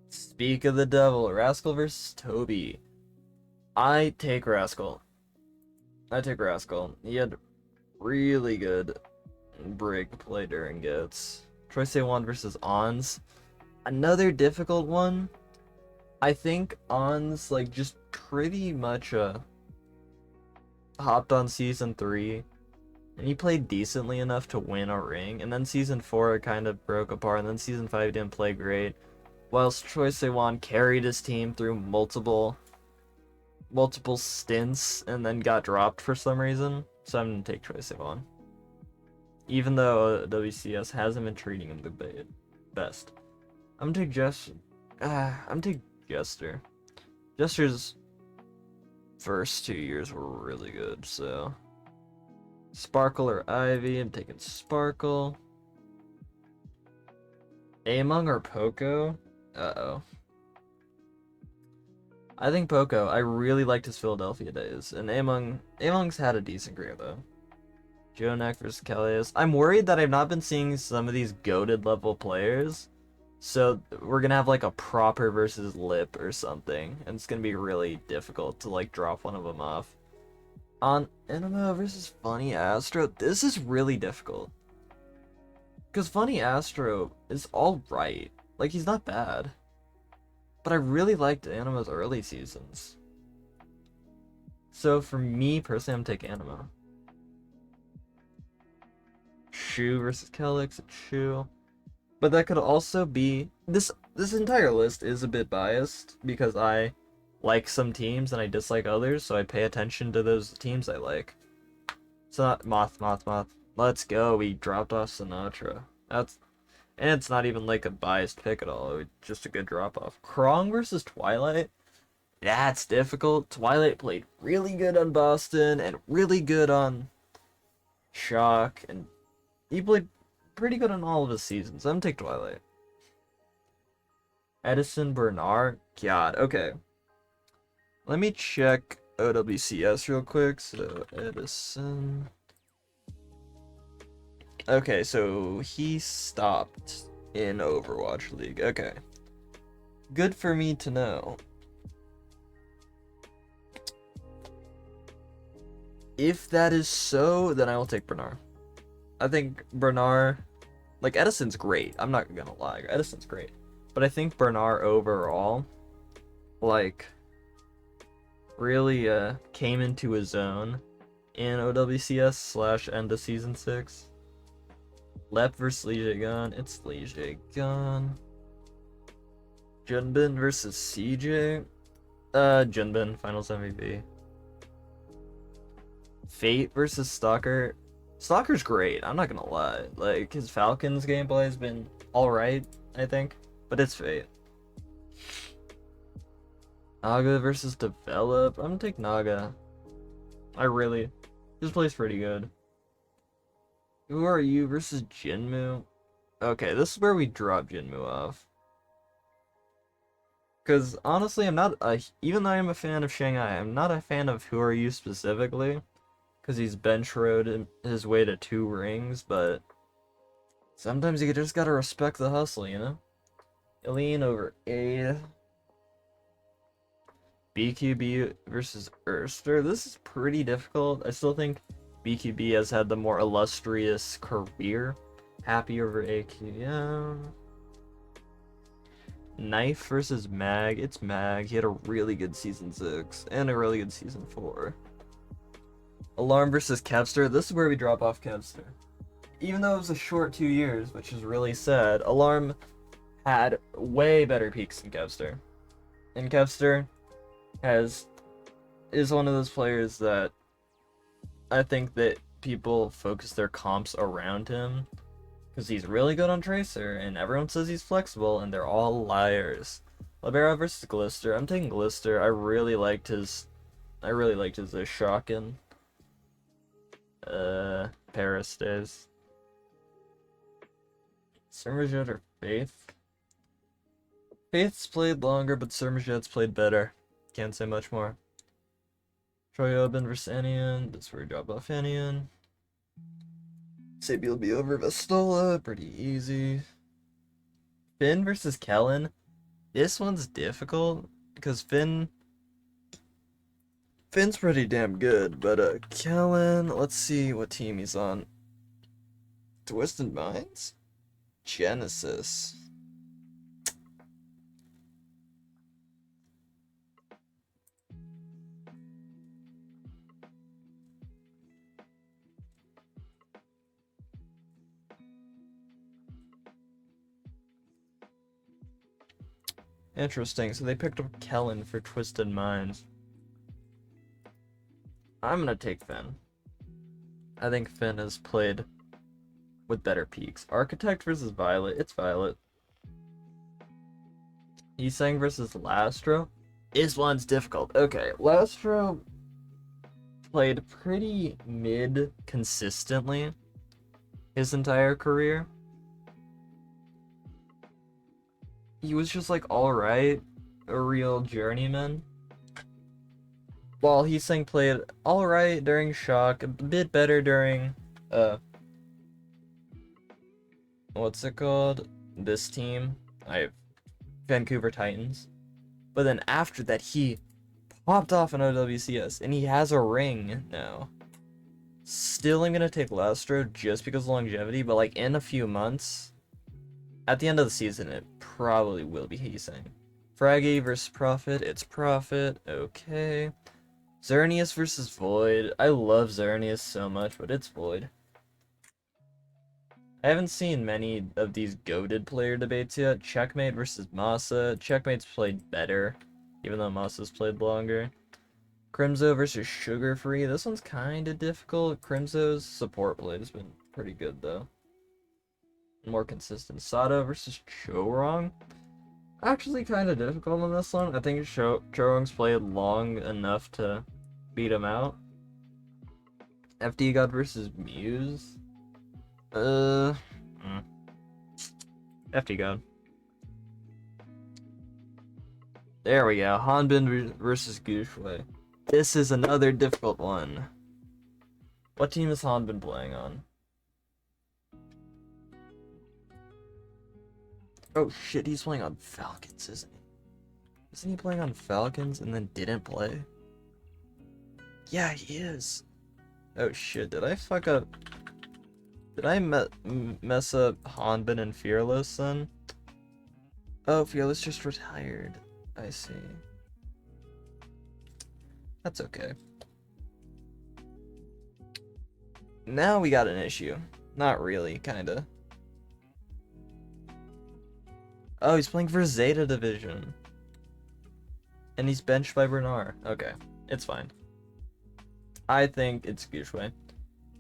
Speak of the devil. Rascal versus Toby. I take Rascal. He had really good break play during Gets. Troy Say1 versus Ons. Another difficult one. I think Ons, like, just pretty much hopped on season 3. And he played decently enough to win a ring. And then season 4 it kind of broke apart. And then season 5 didn't play great. Whilst Troy Say1 carried his team through multiple stints and then got dropped for some reason. So I'm going to take Troy Say1. Even though WCS hasn't been treating him the best. I'm going to take Jester. Jester's first 2 years were really good, so... Sparkle or Ivy? I'm taking Sparkle. Among or Poco? Uh-oh. I think Poco. I really liked his Philadelphia days. And Among's had a decent career, though. Jonak versus Callias. I'm worried that I've not been seeing some of these goated level players. So we're gonna have like a proper versus lip or something. And it's gonna be really difficult to like drop one of them off. On Enema versus Funny Astro, this is really difficult. Because Funny Astro is alright. Like, he's not bad. But I really liked Anima's early seasons. So for me personally, I'm taking Anima. Shu versus Kelix, it's Shu. But that could also be... This entire list is a bit biased, because I like some teams and I dislike others, so I pay attention to those teams I like. It's not Moth. Let's go, we dropped off Sinatra. And it's not even like a biased pick at all, it was just a good drop-off. Krong versus Twilight? That's difficult. Twilight played really good on Boston and really good on Shock, and he played pretty good on all of his seasons. I'm gonna take Twilight. Edison Bernard? God, okay. Let me check OWCS real quick. So, Edison... Okay, so he stopped in Overwatch League. Okay. Good for me to know. If that is so, then I will take Bernard. I think Bernard... Like, Edison's great. I'm not gonna lie. Edison's great. But I think Bernard overall... Like... really came into his own in OWCS / end of Season 6. Lep versus Lee Jae-gun. It's Lee Jae-gun. Junbin versus CJ. Junbin, Finals MVP. Fate versus Stalker. Stalker's great, I'm not gonna lie. Like, his Falcons gameplay has been alright, I think. But it's Fate. Naga versus Develop. I'm gonna take Naga. This plays pretty good. Who are you versus Jinmu? Okay, this is where we drop Jinmu off. Because honestly, even though I'm a fan of Shanghai, I'm not a fan of Who Are You specifically. Because he's bench rode his way to 2 rings, but sometimes you just gotta respect the hustle, you know? Eileen over A. BQB versus Erster. This is pretty difficult. I still think BQB has had the more illustrious career. Happy over AQM. Knife versus Mag. It's Mag. He had a really good Season 6 and a really good Season 4. Alarm versus Kevster. This is where we drop off Kevster. Even though it was a short 2 years, which is really sad, Alarm had way better peaks than Kevster. And Kevster is one of those players that I think that people focus their comps around him because he's really good on Tracer, and everyone says he's flexible, and they're all liars. Libera versus Glister. I'm taking Glister. I really liked his shocking Paris days. Surmajet or Faith? Faith's played longer, but Surmajet's played better. Can't say much more. Troyobin versus Anian. That's where we drop off Anian. Sabi will be over Vestola. Pretty easy. Finn versus Kellen. This one's difficult because Finn's pretty damn good, but Kellen, let's see what team he's on. Twisted Minds? Genesis. Interesting, so they picked up Kellen for Twisted Minds. I'm gonna take Finn. I think Finn has played with better peaks. Architect versus Violet. It's Violet. Yisang versus Lastro. This one's difficult. Okay, Lastro played pretty mid consistently his entire career. He was just like alright, a real journeyman. While Heesang played alright during Shock, a bit better during what's it called? This team. I have Vancouver Titans. But then after that he popped off in OWCS and he has a ring now. Still I'm gonna take Lastro just because of longevity, but like in a few months, at the end of the season, it probably will be Heesang. Fraggy versus Prophet. It's Prophet. Okay. Xerneas versus Void. I love Xerneas so much, but it's Void. I haven't seen many of these goated player debates yet. Checkmate versus Masa. Checkmate's played better, even though Masa's played longer. Crimzo versus Sugar Free. This one's kind of difficult. Crimzo's support play has been pretty good, though. More consistent. Sada versus Chorong. Actually kind of difficult on this one. I think Chorong's played long enough to beat him out. FD God versus Muse. FD God. There we go. Hanbin versus Gushwei. This is another difficult one. What team is Hanbin playing on? Oh shit, he's playing on Falcons, isn't he? Isn't he playing on Falcons and then didn't play? Yeah, he is. Oh shit, did I fuck up? Did I mess up Hanbin and Fearless then? Oh, Fearless just retired. I see. That's okay. Now we got an issue. Not really, kinda. Oh, he's playing for Zeta Division. And he's benched by Bernard. Okay, it's fine. I think it's Gushue.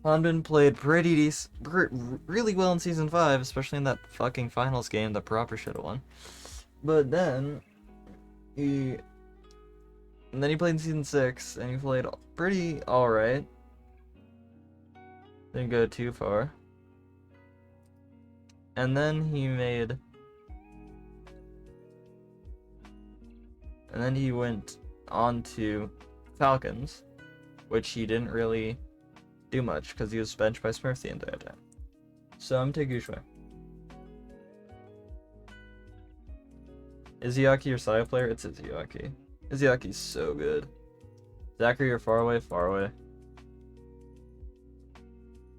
Hanbin played really well in Season 5, especially in that fucking finals game that Proper should have won. But then, he played in Season 6, and he played pretty alright. Didn't go too far. And then he made... And then he went on to Falcons, which he didn't really do much because he was benched by Smurf the entire time. So I'm taking Gushue. Izzyaki your side player? It's Izzyaki. Izziaki's so good. Zachary, you're far away, far away.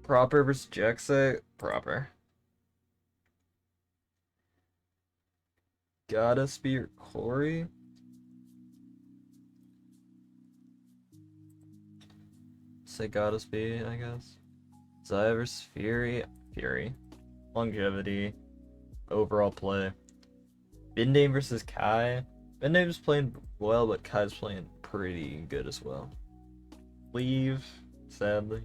Proper versus Jaxay? Proper. Gotta spear Corey? Say gotta be, I guess. Zaya versus Fury? Fury. Longevity. Overall play. Bindame versus Kai. Bindame's playing well, but Kai's playing pretty good as well. Leave, sadly.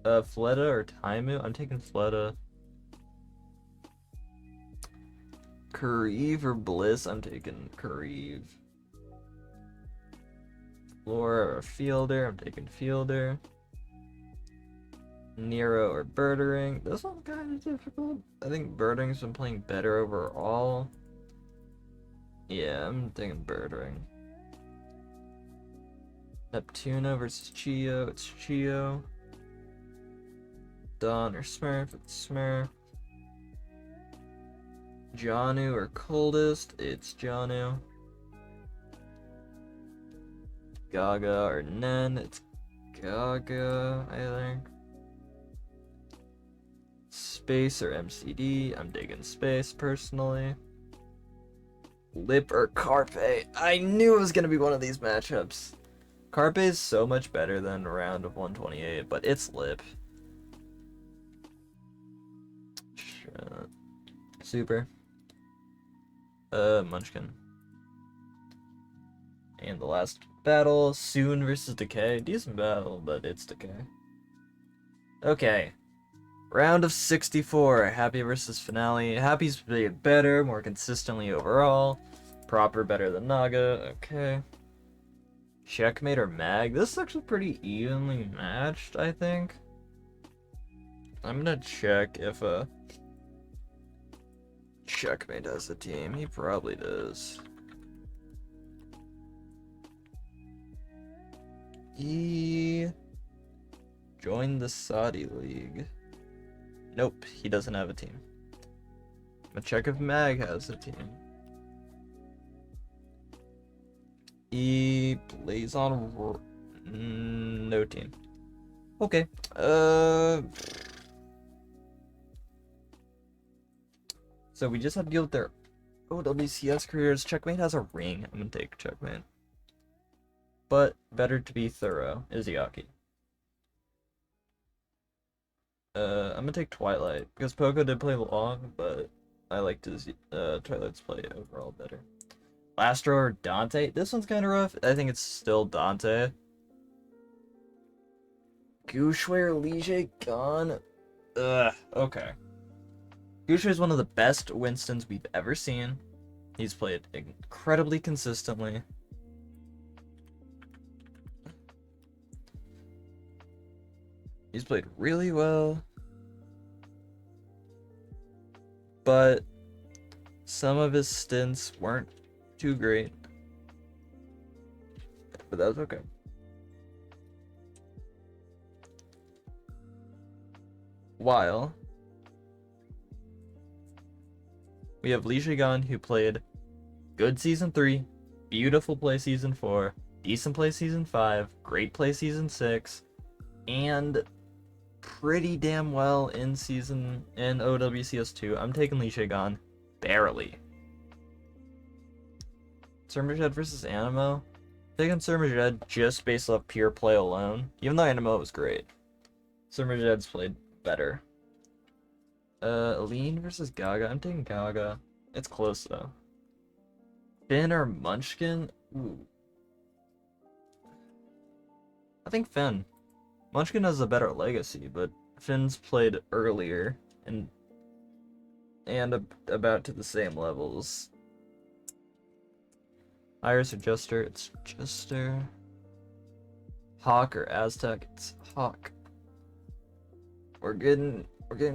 Fleta or Taimu? I'm taking Fleta. Kareev or Bliss? I'm taking Kareev. Laura or Fielder? I'm taking Fielder. Nero or Birdering? This one's kind of difficult. I think Birdering's been playing better overall. Yeah, I'm taking Birdering. Neptuno versus Chio? It's Chio. Don or Smurf? It's Smurf. Janu or Coldest? It's Janu. Gaga or Nen? It's Gaga, I think. Space or MCD? I'm digging Space, personally. Lip or Carpe? I knew it was going to be one of these matchups. Carpe is so much better than a round of 128, but it's Lip. Shit. Super. Munchkin. And the last battle, Soon versus Decay. Decent battle, but it's Decay. Okay. Round of 64, Happy versus Finale. Happy's played better, more consistently overall. Proper better than Naga, okay. Checkmate or Mag? This is actually pretty evenly matched, I think. I'm gonna check if Checkmate has a team. He probably does. He joined the Saudi League. Nope, he doesn't have a team. I'm gonna check if Mag has a team. He plays on no team. Okay. So we just have to deal with their OWCS careers. Checkmate has a ring. I'm gonna take Checkmate. But better to be thorough. Izzyaki. I'm gonna take Twilight because Poco did play long, but I like Twilight's play overall better. Lastro or Dante? This one's kind of rough. I think it's still Dante. Gushue or Lige gone? Ugh. Okay. Gushue is one of the best Winstons we've ever seen. He's played incredibly consistently. He's played really well. But some of his stints weren't too great. But that's okay. While we have Li Shigan, who played good Season 3, beautiful play Season 4, decent play Season 5, great play Season 6, and pretty damn well in OWCS 2. I'm taking Li Shigan barely. Sermiched versus Animo. Taking Surmajed just based off pure play alone, even though Animo was great. Surmajed's played better. Aline versus Gaga. I'm taking Gaga. It's close though. Finn or Munchkin? Ooh. I think Finn. Munchkin has a better legacy, but Finn's played earlier and about to the same levels. Iris or Jester? It's Jester. Hawk or Aztec? It's Hawk. We're getting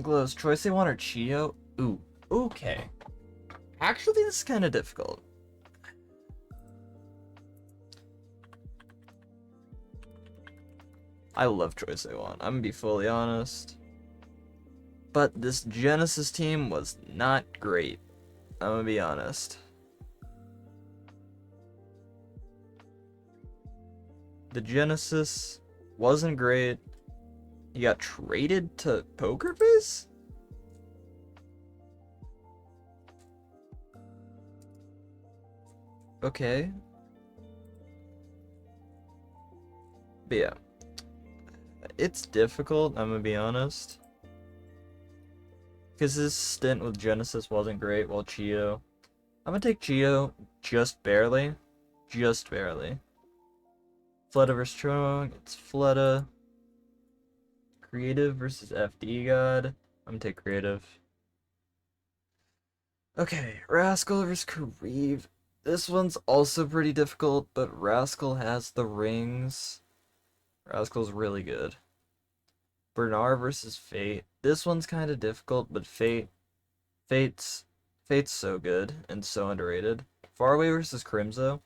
close. Choice they want or Chio? Ooh, okay. Actually, this is kind of difficult. I love Choice they want. I'm gonna be fully honest. But this Genesis team was not great. I'm gonna be honest. The Genesis wasn't great. He got traded to Poker Face? Okay. But yeah. It's difficult, I'm gonna be honest. Because his stint with Genesis wasn't great, while Chio. I'm gonna take Chio just barely. Just barely. Fleta versus Chong, it's Fleta. Creative versus FD God. I'm gonna take Creative. Okay, Rascal versus Kareev. This one's also pretty difficult, but Rascal has the rings. Rascal's really good. Bernard versus Fate. This one's kind of difficult, but Fate's so good and so underrated. Farway versus Crimzo.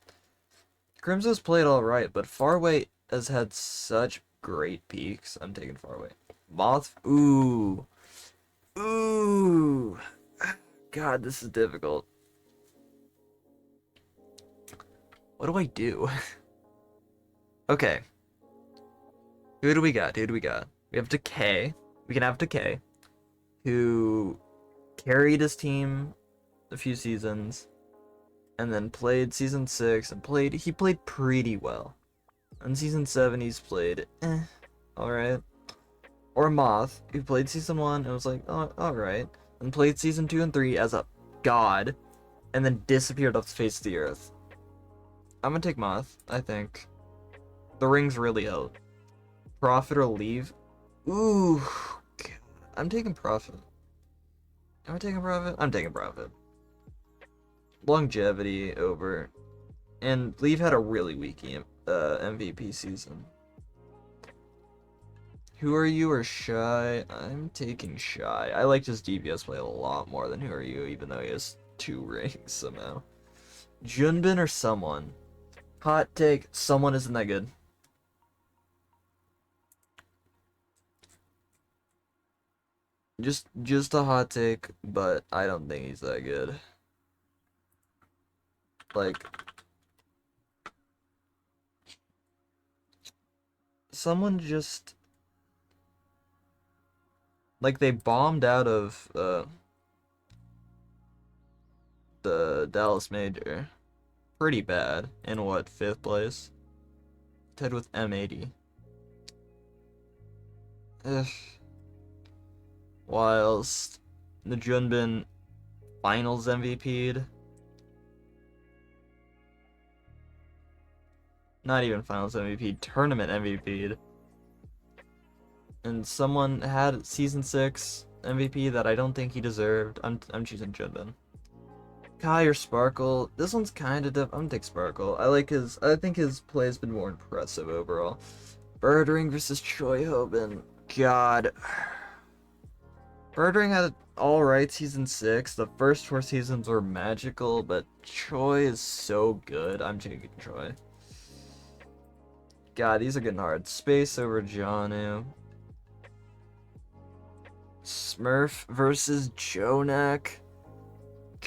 Crimzo's played alright, but Farway has had such great peaks. I'm taking Farway. Moth. Ooh. Ooh. God, this is difficult. What do I do? Okay. Who do we got? Who do we got? We have Decay. We can have Decay, who carried his team a few seasons, and then played season 6 and he played pretty well. In season 7 he's played alright. Or Moth, who played season 1 and was like, oh, alright, and played season 2 and 3 as a god, and then disappeared off the face of the earth. I'm gonna take Moth, I think. The rings really help. Profit or leave? Ooh, God. I'm taking Profit. Am I taking Profit? I'm taking Profit. Longevity over. And Leave had a really weak MVP season. Who Are You or Shy? I'm taking Shy. I liked his DPS play a lot more than Who Are You, even though he has 2 rings somehow. Junbin or Someone? Hot take, Someone isn't that good. Just a hot take, but I don't think he's that good. Like, someone just, like, they bombed out of the Dallas Major pretty bad in what, 5th place? Tied with M80. Ugh. Whilst the Junbin finals MVP'd. Not even finals MVP, tournament MVP'd. And someone had season 6 MVP that I don't think he deserved. I'm choosing Junbin. Kai or Sparkle? This one's kind of I'm gonna take Sparkle. I think his play has been more impressive overall. Birdring versus Choi Hoban. God. Birdring had alright season 6. The first 4 seasons were magical, but Choi is so good. I'm taking Choi. God, these are getting hard. Space over Janu. Smurf versus Jonak.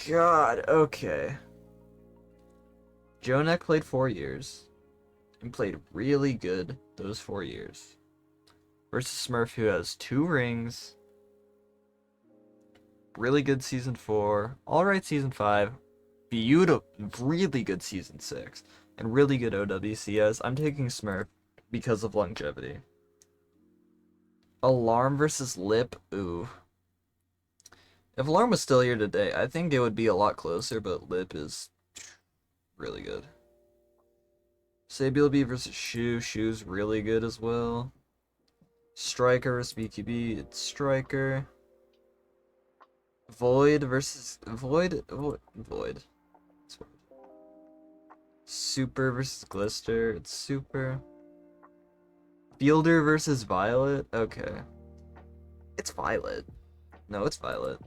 God, okay. Jonak played 4 years and played really good those 4 years. Versus Smurf, who has 2 rings. Really good season 4. Alright season 5. Beautiful, really good season 6. and really good OWCS. I'm taking Smurf because of longevity. Alarm versus Lip. Ooh. If Alarm was still here today, I think it would be a lot closer, but Lip is really good. Sabiel B versus Shu. Shu's really good as well. Striker versus BQB. It's Striker. Void versus Void. Void. Super versus Glister. It's Super. Fielder versus Violet. Okay. It's Violet. No, it's Violet.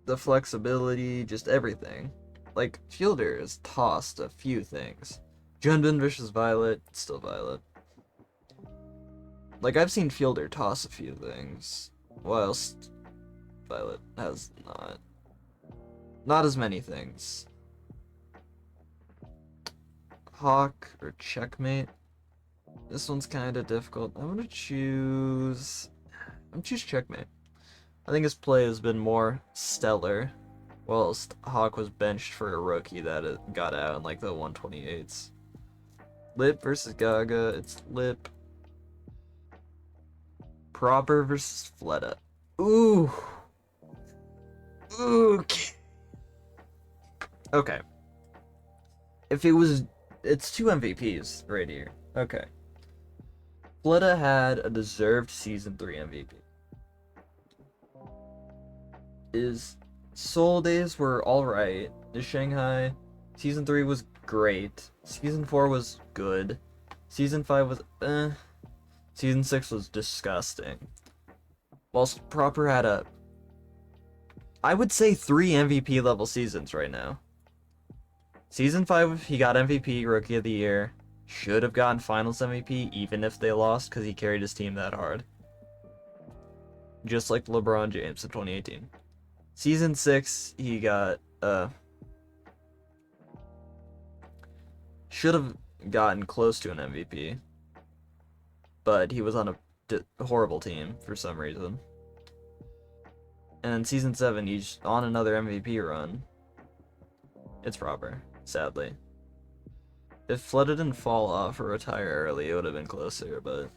The flexibility, just everything. Like, Fielder has tossed a few things. Junbin versus Violet. It's still Violet. Like, I've seen Fielder toss a few things, whilst Violet has not. Not as many things. Hawk or Checkmate. This one's kind of difficult. I'm gonna choose Checkmate. I think his play has been more stellar, whilst Hawk was benched for a rookie that it got out in like the 128s. Lip versus Gaga. It's Lip. Proper versus Fleta. Ooh. Ooh. Okay. If it was, it's 2 MVPs right here. Okay. Fleta had a deserved Season 3 MVP. His Seoul days were alright. The Shanghai Season 3 was great. Season 4 was good. Season 5 was Season 6 was disgusting. Whilst Proper had I would say 3 MVP level seasons right now. Season 5, he got MVP, Rookie of the Year. Should have gotten Finals MVP, even if they lost, because he carried his team that hard. Just like LeBron James in 2018. Season 6, he got, should have gotten close to an MVP. But he was on a horrible team for some reason. And in Season 7, he's on another MVP run. It's Proper, sadly. If Fleta didn't fall off or retire early, it would have been closer, but...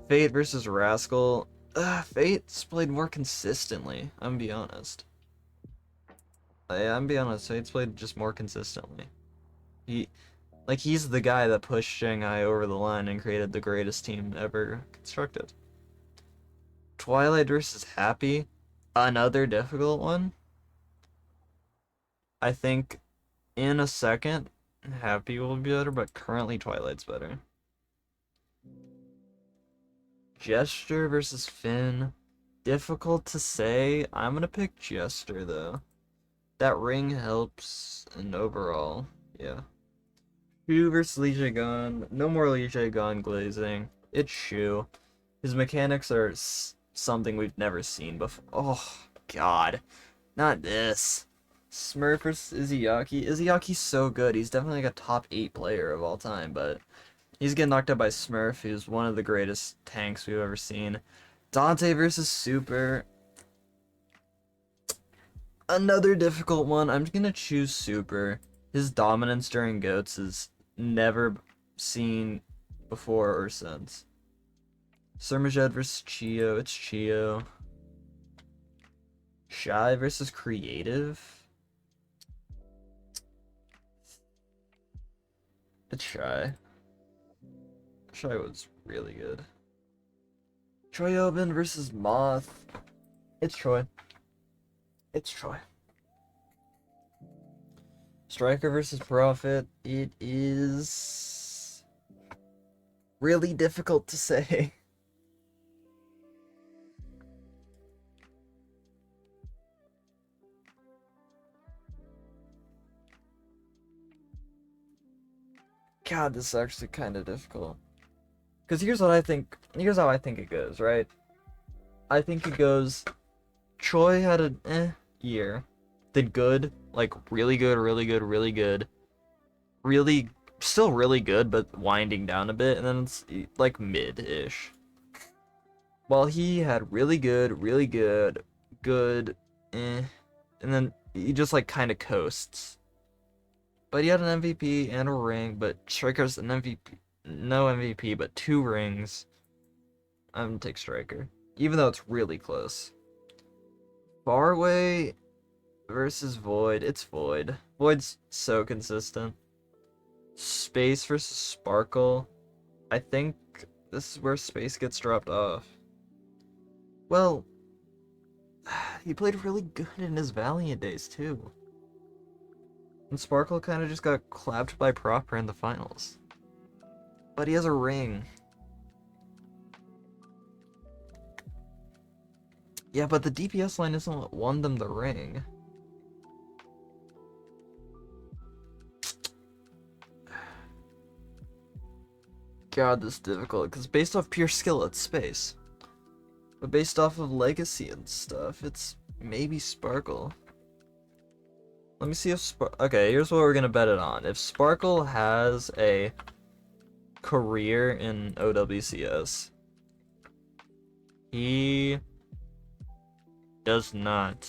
Fate versus Rascal. Fate's played more consistently, I'm gonna be honest. Yeah, I'm gonna be honest, Fate's played just more consistently. He's the guy that pushed Shanghai over the line and created the greatest team ever constructed. Twilight versus Happy. Another difficult one. I think in a second, Happy will be better, but currently Twilight's better. Gesture versus Finn. Difficult to say. I'm gonna pick Gesture though. That ring helps, and overall, yeah. Shu versus Lee Jae-gon. No more Lee Jae-gon glazing. It's Shu. His mechanics are something we've never seen before. Oh, God. Not this. Smurf versus Izayaki. Izayaki's so good. He's definitely like a top 8 player of all time, but he's getting knocked out by Smurf, who's one of the greatest tanks we've ever seen. Dante versus Super. Another difficult one. I'm gonna choose Super. His dominance during GOATs is never seen before or since. Surmajed versus Chio. It's Chio. Shy versus Creative. It's Shy. Shy was really good. Troyobin versus Moth. It's Troy. It's Troy. Striker versus Prophet. It is really difficult to say. God, this is actually kind of difficult. Because here's what I think. Here's how I think it goes, right? I think it goes. Troy had an year. Did good. Like, really good, really good, really good. Really, still really good, but winding down a bit. And then it's, like, mid-ish. While he had really good, good, and then he just, like, kind of coasts. But he had an MVP and a ring, but Striker's an MVP, no MVP, but 2 rings. I'm gonna take Striker, even though it's really close. Farway versus Void, it's Void. Void's so consistent. Space versus Sparkle, I think this is where Space gets dropped off. Well, he played really good in his Valiant days too. And Sparkle kind of just got clapped by Proper in the finals. But he has a ring. Yeah, but the DPS line isn't what won them the ring. God, this is difficult, because based off pure skill, it's Space. But based off of legacy and stuff, it's maybe Sparkle. Let me see if okay, here's what we're gonna bet it on. If Sparkle has a career in OWCS, he does not.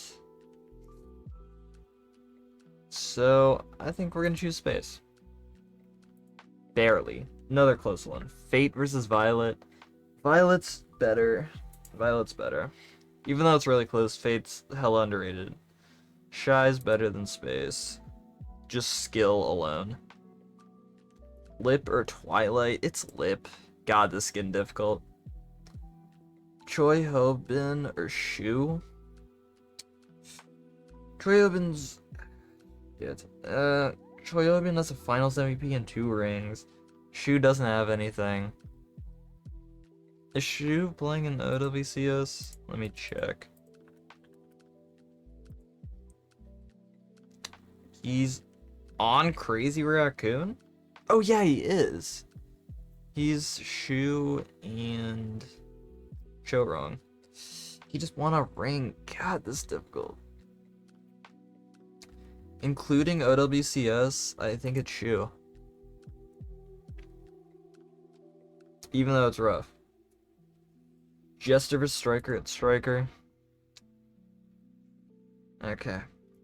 So I think we're gonna choose Space. Barely. Another close one. Fate versus Violet. Violet's better. Violet's better. Even though it's really close, Fate's hella underrated. Shy's better than Space. Just skill alone. Lip or Twilight? It's Lip. God, this is getting difficult. Choi Ho-bin or Shu? Choi Ho-bin's... Yeah, Choi Ho-bin has a finals MVP and 2 rings. Shu doesn't have anything. Is Shu playing in OWCS? Let me check. He's on Crazy Raccoon? Oh yeah, he is. He's Shu and... Show wrong. He just won a ring. God, this is difficult. Including OWCS, I think it's Shu. Even though it's rough. Jester vs Striker at Striker. Okay.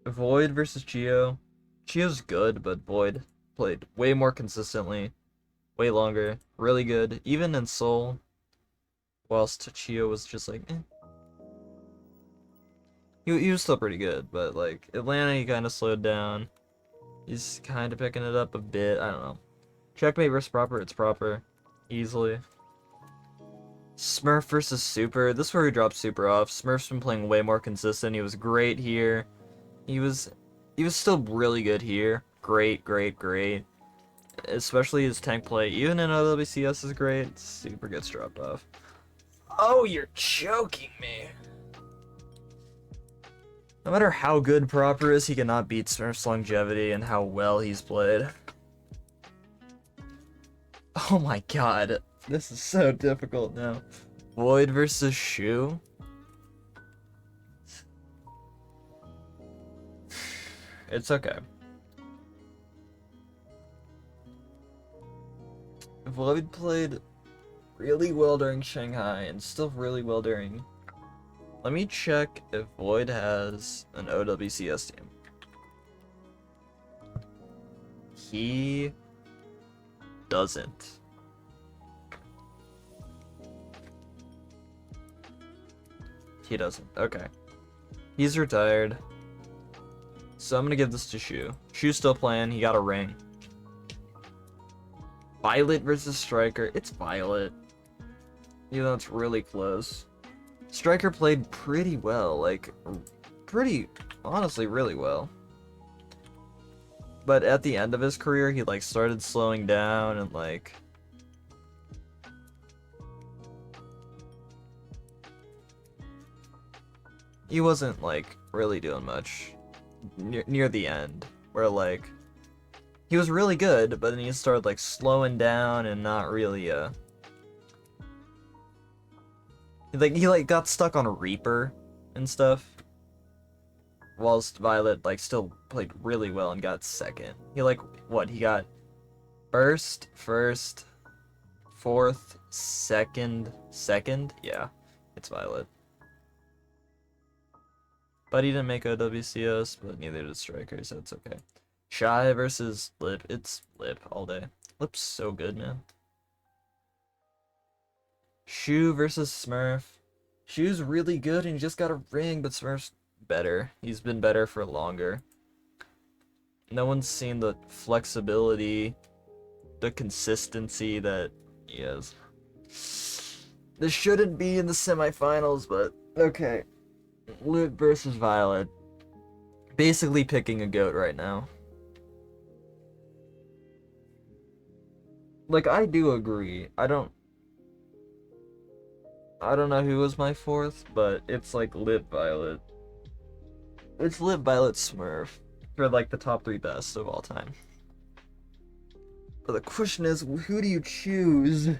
Void versus Chio. Chio's good, but Void played way more consistently. Way longer. Really good. Even in Seoul. Whilst Chio was just like, eh. He was still pretty good, but like, Atlanta he kind of slowed down. He's kind of picking it up a bit. I don't know. Checkmate versus Proper, it's Proper. Easily. Smurf versus Super. This is where he dropped Super off. Smurf's been playing way more consistent. He was great here. He was still really good here. Great. Especially his tank play, even in OWCS, is great. Super gets dropped off. Oh, you're joking me. No matter how good Proper is, he cannot beat Smurf's longevity and how well he's played. Oh my god. This is so difficult now. Void versus Shu? It's okay. Void played really well during Shanghai and still really well during... Let me check if Void has an OWCS team. He doesn't. He doesn't. Okay. He's retired. So I'm gonna give this to Shu. Shu's still playing. He got a ring. Violet versus Striker. It's Violet. Even though it's really close. Striker played pretty well. Like, honestly, really well. But at the end of his career, he, like, started slowing down and, like... He wasn't, like, really doing much near the end. Where, like... He was really good, but then he started, like, slowing down and not really, He got stuck on a Reaper and stuff. Whilst Violet, like, still played really well and got second. He, like, what? He got first, fourth, second? Yeah, it's Violet. But he didn't make OWCS, but neither did Striker, so it's okay. Shy versus Lip. It's Lip all day. Lip's so good, man. Shu versus Smurf. Shu's really good and he just got a ring, but Smurf's better. He's been better for longer. No one's seen the flexibility, the consistency that he has. This shouldn't be in the semifinals, but okay. Lip versus Violet. Basically picking a GOAT right now. Like, I do agree. I don't know who was my fourth, but it's like Lip Violet. It's Lip Violet Smurf for like the top 3 best of all time. But the question is, who do you choose?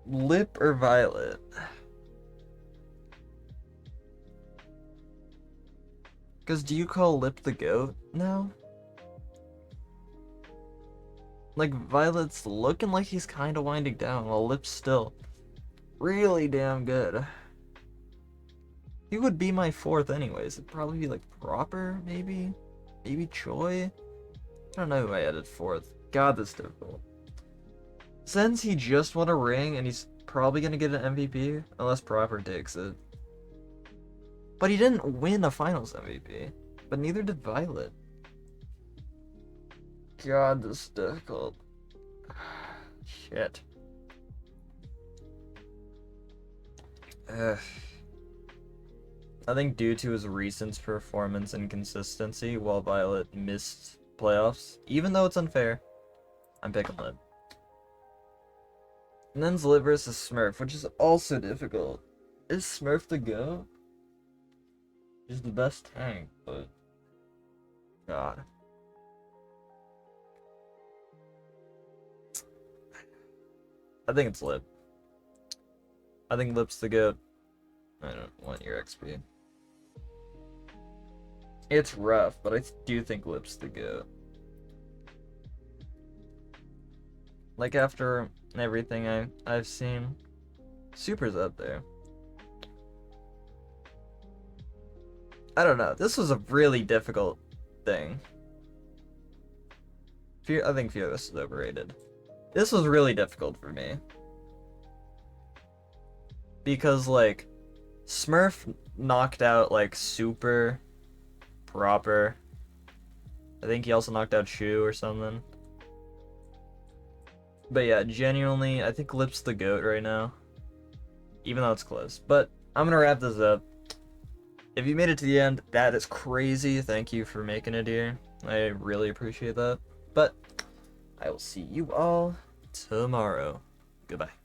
Lip or Violet? Because do you call Lip the GOAT now? Like, Violet's looking like he's kind of winding down, while Lip's still really damn good. He would be my fourth anyways. It'd probably be like Proper, maybe? Maybe Choi? I don't know who I added fourth. God, this is difficult. Since he just won a ring and he's probably gonna get an MVP, unless Proper takes it. But he didn't win a finals MVP. But neither did Violet. God, this is difficult. Shit. I think due to his recent performance and consistency, while Violet missed playoffs, even though it's unfair, I'm picking Lip. And then Lip versus Smurf, which is also difficult. Is Smurf the GOAT? He's the best tank, but God. I think it's Lip. I think Lip's the GOAT. I don't want your XP. It's rough, but I do think Lip's the GOAT. Like, after everything I've seen, Super's up there. I don't know. This was a really difficult thing. I think Fearless is overrated. This was really difficult for me. Because, like, Smurf knocked out, like, Super, Proper. I think he also knocked out Shu or something. But yeah, genuinely, I think Lip's the GOAT right now. Even though it's close. But I'm gonna wrap this up. If you made it to the end, that is crazy. Thank you for making it here. I really appreciate that. But I will see you all tomorrow. Goodbye.